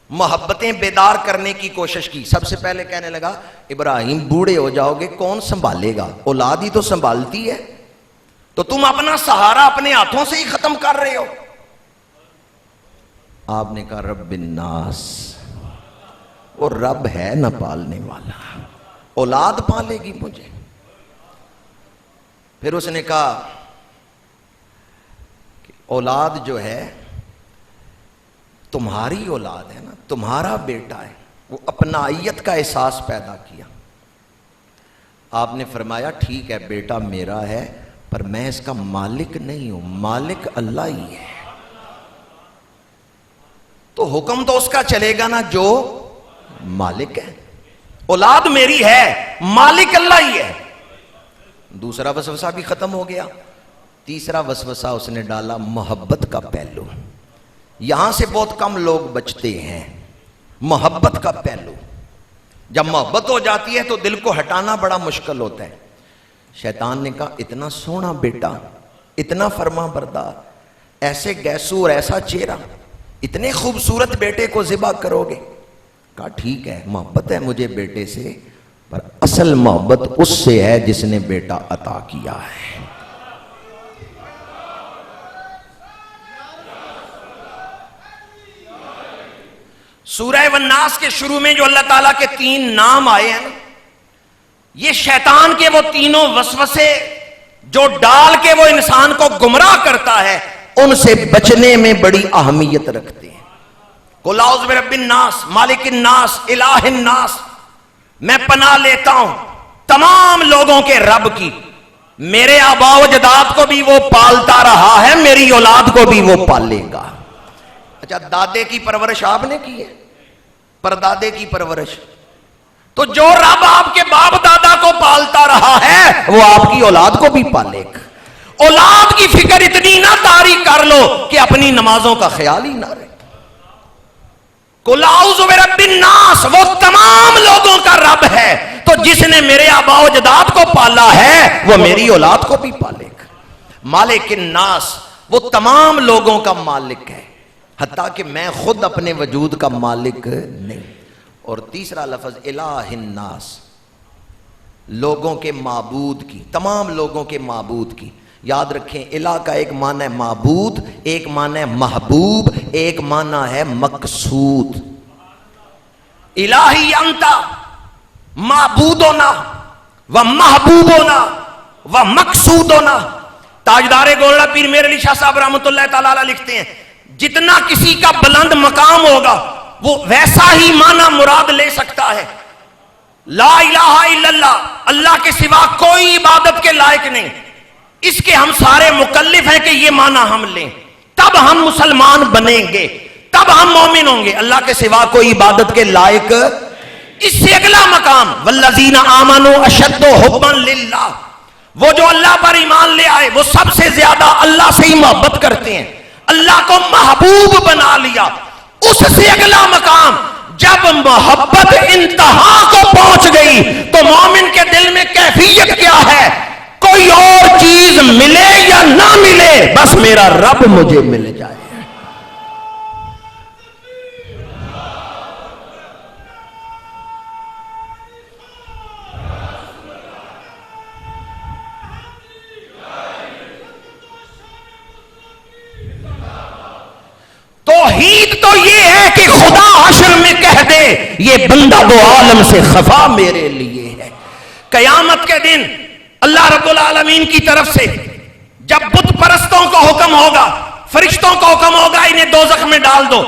محبتیں بیدار کرنے کی کوشش کی. سب سے پہلے کہنے لگا ابراہیم بوڑھے ہو جاؤ گے کون سنبھالے گا؟ اولاد ہی تو سنبھالتی ہے, تو تم اپنا سہارا اپنے ہاتھوں سے ہی ختم کر رہے ہو. آپ نے کہا رب الناس, وہ رب ہے نہ پالنے والا, اولاد پالے گی مجھے. پھر اس نے کہا کہ اولاد جو ہے تمہاری اولاد ہے نا, تمہارا بیٹا ہے, وہ اپنائیت کا احساس پیدا کیا. آپ نے فرمایا ٹھیک ہے بیٹا میرا ہے پر میں اس کا مالک نہیں ہوں, مالک اللہ ہی ہے. تو حکم تو اس کا چلے گا نا جو مالک ہے. اولاد میری ہے, مالک اللہ ہی ہے. دوسرا وسوسہ بھی ختم ہو گیا. تیسرا وسوسہ اس نے ڈالا محبت کا پہلو. یہاں سے بہت کم لوگ بچتے ہیں, محبت کا پہلو. جب محبت ہو جاتی ہے تو دل کو ہٹانا بڑا مشکل ہوتا ہے. شیطان نے کہا اتنا سونا بیٹا, اتنا فرما بردار, ایسے گیسور, ایسا چہرہ, اتنے خوبصورت بیٹے کو ذبح کرو گے؟ کہا ٹھیک ہے محبت ہے مجھے بیٹے سے, پر اصل محبت اس سے ہے جس نے بیٹا عطا کیا ہے. سورہ والناس کے شروع میں جو اللہ تعالیٰ کے 3 نام آئے ہیں, یہ شیطان کے وہ تینوں وسوسے جو ڈال کے وہ انسان کو گمراہ کرتا ہے, ان سے بچنے میں بڑی اہمیت رکھتے ہیں. قل اعوذ برب الناس مالک الناس الہ الناس, میں پناہ لیتا ہوں تمام لوگوں کے رب کی. میرے آباء و اجداد کو بھی وہ پالتا رہا ہے, میری اولاد کو بھی وہ پالے گا. اچھا دادے کی پرورش آپ نے کی ہے, پردادے کی پرورش, تو جو رب آپ کے باپ دادا کو پالتا رہا ہے وہ آپ کی اولاد کو بھی پالے گا. اولاد کی فکر اتنی نہ طاری کر لو کہ اپنی نمازوں کا خیال ہی نہ رہے. قل اعوذ برب الناس, وہ تمام لوگوں کا رب ہے, تو جس نے میرے آباء و اجداد کو پالا ہے وہ میری اولاد کو بھی پالے گا. مالک الناس, وہ تمام لوگوں کا مالک ہے, حتیٰ کہ میں خود اپنے وجود کا مالک نہیں. اور تیسرا لفظ الہ الناس, لوگوں کے معبود کی, تمام لوگوں کے معبود کی. یاد رکھیں الہ کا ایک معنی ہے معبود, ایک معنی ہے محبوب, ایک معنی ہے مقصود. الہی انتا معبودنا و محبوبنا و مقصودنا. تاجدار گولڑا پیر میر علی شاہ صاحب رحمۃ اللہ تعالی علیہ لکھتے ہیں جتنا کسی کا بلند مقام ہوگا وہ ویسا ہی معنی مراد لے سکتا ہے. لا الہ الا اللہ, اللہ کے سوا کوئی عبادت کے لائق نہیں, اس کے ہم سارے مکلف ہیں کہ یہ معنی ہم لیں, تب ہم مسلمان بنیں گے, تب ہم مومن ہوں گے. اللہ کے سوا کوئی عبادت کے لائق. اس سے اگلا مقام والذین آمنوا اشد حبا للہ, وہ جو اللہ پر ایمان لے آئے وہ سب سے زیادہ اللہ سے ہی محبت کرتے ہیں, اللہ کو محبوب بنا لیا. اس سے اگلا مقام جب محبت انتہا کو پہنچ گئی تو مومن کے دل میں کیفیت کیا ہے؟ کوئی اور چیز ملے یا نہ ملے بس میرا رب مجھے مل جائے. توحید تو یہ ہے کہ خدا حشر میں کہہ دے یہ بندہ دو عالم سے خفا میرے لیے ہے. قیامت کے دن اللہ رب العالمین کی طرف سے جب بت پرستوں کو حکم ہوگا, فرشتوں کو حکم ہوگا انہیں دوزخ میں ڈال دو,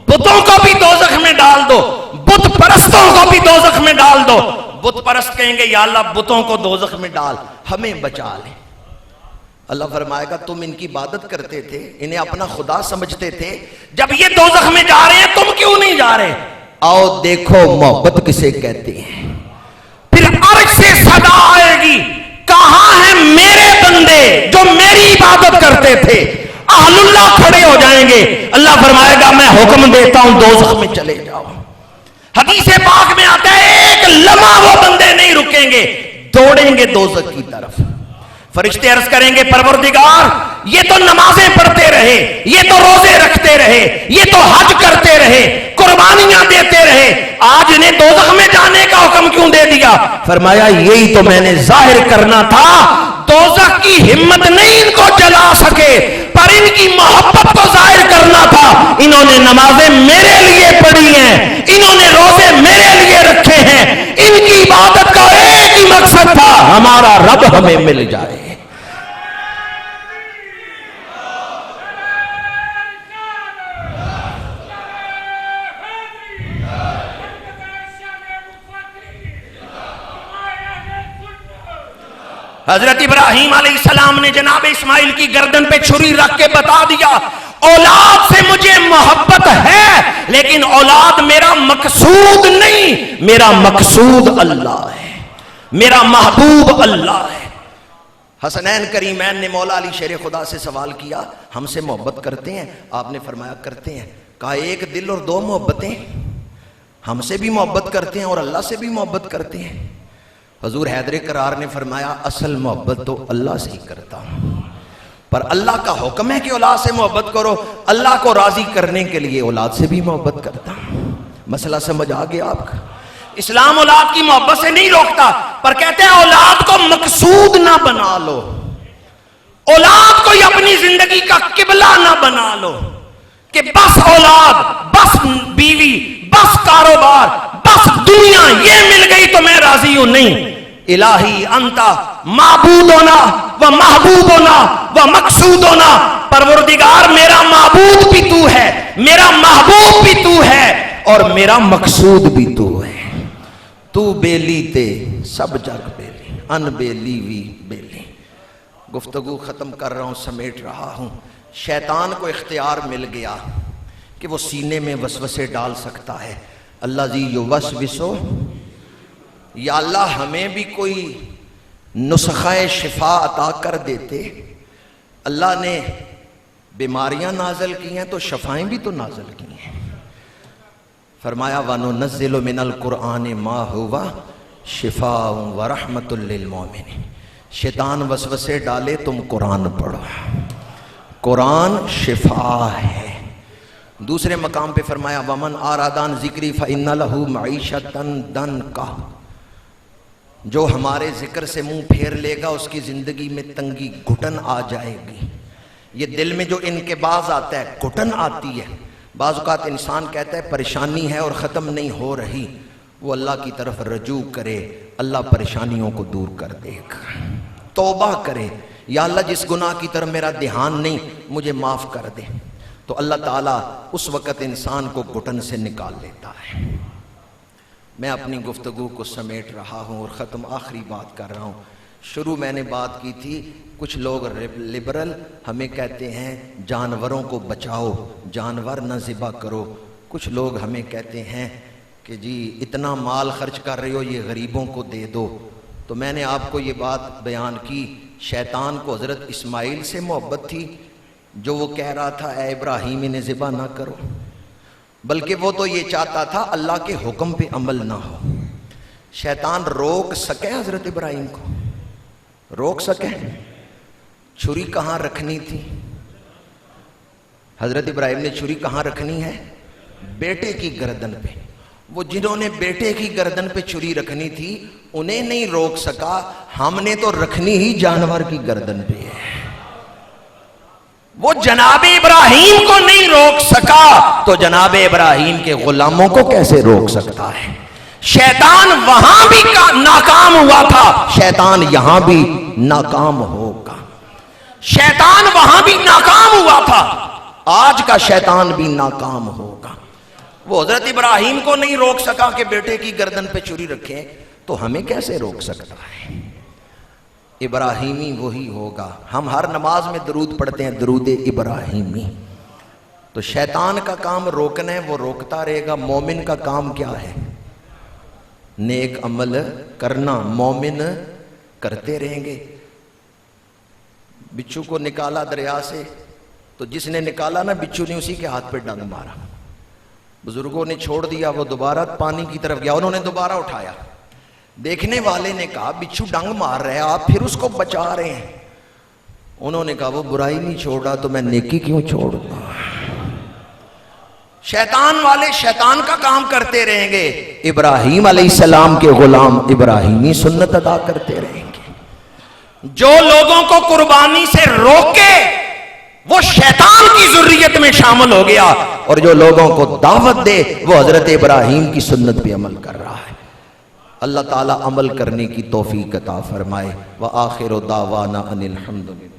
بتوں کو بھی دوزخ میں ڈال دو, بت پرستوں کو بھی دوزخ میں ڈال دو. بت پرست کہیں گے یا اللہ بتوں کو دوزخ میں ڈال, ہمیں بچا لے. اللہ فرمائے گا تم ان کی عبادت کرتے تھے, انہیں اپنا خدا سمجھتے تھے, جب یہ دوزخ میں جا رہے ہیں تم کیوں نہیں جا رہے؟ آؤ دیکھو محبت کسے کہتے ہیں. پھر عرش سے صدا آئے گی کہاں ہیں میرے بندے جو میری عبادت کرتے تھے؟ اہل اللہ کھڑے ہو جائیں گے. اللہ فرمائے گا میں حکم دیتا ہوں دوزخ میں چلے جاؤ. حدیث پاک میں آتا ہے ایک لمحہ وہ بندے نہیں رکیں گے, دوڑیں گے دوزخ کی طرف. فرشتے عرض کریں گے پروردگار یہ تو نمازیں پڑھتے رہے, یہ تو روزے رکھتے رہے, یہ تو حج کرتے رہے, قربانیاں دیتے رہے، آج انہیں دوزخ میں جانے کا حکم کیوں دے دیا؟ فرمایا یہی تو میں نے ظاہر کرنا تھا، دوزخ کی ہمت نہیں ان کو جلا سکے، پر ان کی محبت کو ظاہر کرنا تھا۔ انہوں نے نمازیں میرے لیے پڑھی ہیں، انہوں نے روزے میرے لیے رکھے ہیں، ان کی عبادت کا ایک ہی مقصد تھا، ہمارا رب ہمیں مل جائے۔ حضرت ابراہیم علیہ السلام نے جناب اسماعیل کی گردن پہ چھری رکھ کے بتا دیا، اولاد سے مجھے محبت ہے لیکن اولاد میرا مقصود نہیں، میرا مقصود اللہ ہے، میرا محبوب اللہ ہے۔ حسنین کریمین نے مولا علی شیر خدا سے سوال کیا، ہم سے محبت کرتے ہیں؟ آپ نے فرمایا کرتے ہیں۔ کہا ایک دل اور دو محبتیں؟ ہم سے بھی محبت کرتے ہیں اور اللہ سے بھی محبت کرتے ہیں۔ حضور حیدر کرار نے فرمایا اصل محبت تو اللہ سے ہی کرتا ہوں، پر اللہ کا حکم ہے کہ اولاد سے محبت کرو، اللہ کو راضی کرنے کے لیے اولاد سے بھی محبت کرتا ہوں۔ مسئلہ سمجھ آ گیا آپ کا؟ اسلام اولاد کی محبت سے نہیں روکتا، پر کہتے ہیں اولاد کو مقصود نہ بنا لو، اولاد کو اپنی زندگی کا قبلہ نہ بنا لو کہ بس اولاد، بس بیوی، بس کاروبار، بس دنیا یہ مل گئی تو میں راضی ہوں۔ نہیں، الہی انتا معبود ہونا و محبوب ہونا و مقصود ہونا، پروردگار میرا معبود بھی تو ہے، میرا محبوب بھی تو ہے اور میرا مقصود بھی تو ہے۔ تو بیلی تے سب جگ بیلی، ان بیلی وی بیلی۔ گفتگو ختم کر رہا ہوں، سمیٹ رہا ہوں۔ شیطان کو اختیار مل گیا کہ وہ سینے میں وسوسے ڈال سکتا ہے۔ اللہ جی یوسوسو، یا اللہ ہمیں بھی کوئی نسخہ شفا عطا کر دیتے۔ اللہ نے بیماریاں نازل کی ہیں تو شفائیں بھی تو نازل کی ہیں۔ فرمایا وَنُنَزِّلُ مِنَ الْقُرْآنِ مَا هُوَ شِفَاءٌ وَرَحْمَةٌ لِّلْمُؤْمِنِينَ۔ شیطان وسوسے ڈالے تم قرآن پڑھو، قرآن شفا ہے۔ دوسرے مقام پہ فرمایا وَمَنْ آرَادَ عَنْ ذِكْرِي فَإِنَّ لَهُ مَعِيشَةً ضَنْكَ۔ جو ہمارے ذکر سے منہ پھیر لے گا اس کی زندگی میں تنگی گھٹن آ جائے گی۔ یہ دل میں جو انقباض آتا ہے، گھٹن آتی ہے، بعض اوقات انسان کہتا ہے پریشانی ہے اور ختم نہیں ہو رہی، وہ اللہ کی طرف رجوع کرے، اللہ پریشانیوں کو دور کر دے گا۔ توبہ کرے، یا اللہ جس گناہ کی طرف میرا دھیان نہیں مجھے معاف کر دے، تو اللہ تعالیٰ اس وقت انسان کو گھٹن سے نکال لیتا ہے۔ میں اپنی گفتگو کو سمیٹ رہا ہوں اور ختم آخری بات کر رہا ہوں۔ شروع میں نے بات کی تھی، کچھ لوگ لبرل ہمیں کہتے ہیں جانوروں کو بچاؤ، جانور نہ ذبح کرو۔ کچھ لوگ ہمیں کہتے ہیں کہ جی اتنا مال خرچ کر رہے ہو یہ غریبوں کو دے دو۔ تو میں نے آپ کو یہ بات بیان کی، شیطان کو حضرت اسماعیل سے محبت تھی جو وہ کہہ رہا تھا اے ابراہیم انہیں ذبح نہ کرو، بلکہ وہ تو یہ چاہتا تھا اللہ کے حکم پہ عمل نہ ہو۔ شیطان روک سکے حضرت ابراہیم کو؟ روک سکے؟ چھری کہاں رکھنی تھی؟ حضرت ابراہیم نے چھری کہاں رکھنی ہے؟ بیٹے کی گردن پہ۔ وہ جنہوں نے بیٹے کی گردن پہ چھری رکھنی تھی انہیں نہیں روک سکا، ہم نے تو رکھنی ہی جانور کی گردن پہ ہے۔ وہ جناب ابراہیم کو نہیں روک سکا تو جناب ابراہیم کے غلاموں کو کیسے روک سکتا ہے؟ شیطان وہاں بھی ناکام ہوا تھا، شیطان یہاں بھی ناکام ہوگا۔ شیطان وہاں بھی ناکام ہوا تھا، آج کا شیطان بھی ناکام ہوگا۔ وہ حضرت ابراہیم کو نہیں روک سکا کہ بیٹے کی گردن پہ چھری رکھیں، تو ہمیں کیسے روک سکتا ہے؟ ابراہیمی وہی ہوگا۔ ہم ہر نماز میں درود پڑھتے ہیں، درود ابراہیمی۔ تو شیطان کا کام روکنا ہے، وہ روکتا رہے گا۔ مومن کا کام کیا ہے؟ نیک عمل کرنا، مومن کرتے رہیں گے۔ بچھو کو نکالا دریا سے تو جس نے نکالا نا بچھو نے اسی کے ہاتھ پہ ڈنگ مارا، بزرگوں نے چھوڑ دیا، وہ دوبارہ پانی کی طرف گیا، انہوں نے دوبارہ اٹھایا۔ دیکھنے والے نے کہا بچھو ڈنگ مار رہے ہیں، آپ پھر اس کو بچا رہے ہیں۔ انہوں نے کہا وہ برائی نہیں چھوڑا تو میں نیکی کیوں چھوڑ دوں؟ شیطان والے شیطان کا کام کرتے رہیں گے، ابراہیم علیہ السلام کے غلام ابراہیمی سنت ادا کرتے رہیں گے۔ جو لوگوں کو قربانی سے روکے وہ شیطان کی ذریت میں شامل ہو گیا، اور جو لوگوں کو دعوت دے وہ حضرت ابراہیم کی سنت پہ عمل کر رہا ہے۔ اللہ تعالیٰ عمل کرنے کی توفیق عطا فرمائے۔ وآخر دعوانا ان الحمدللہ۔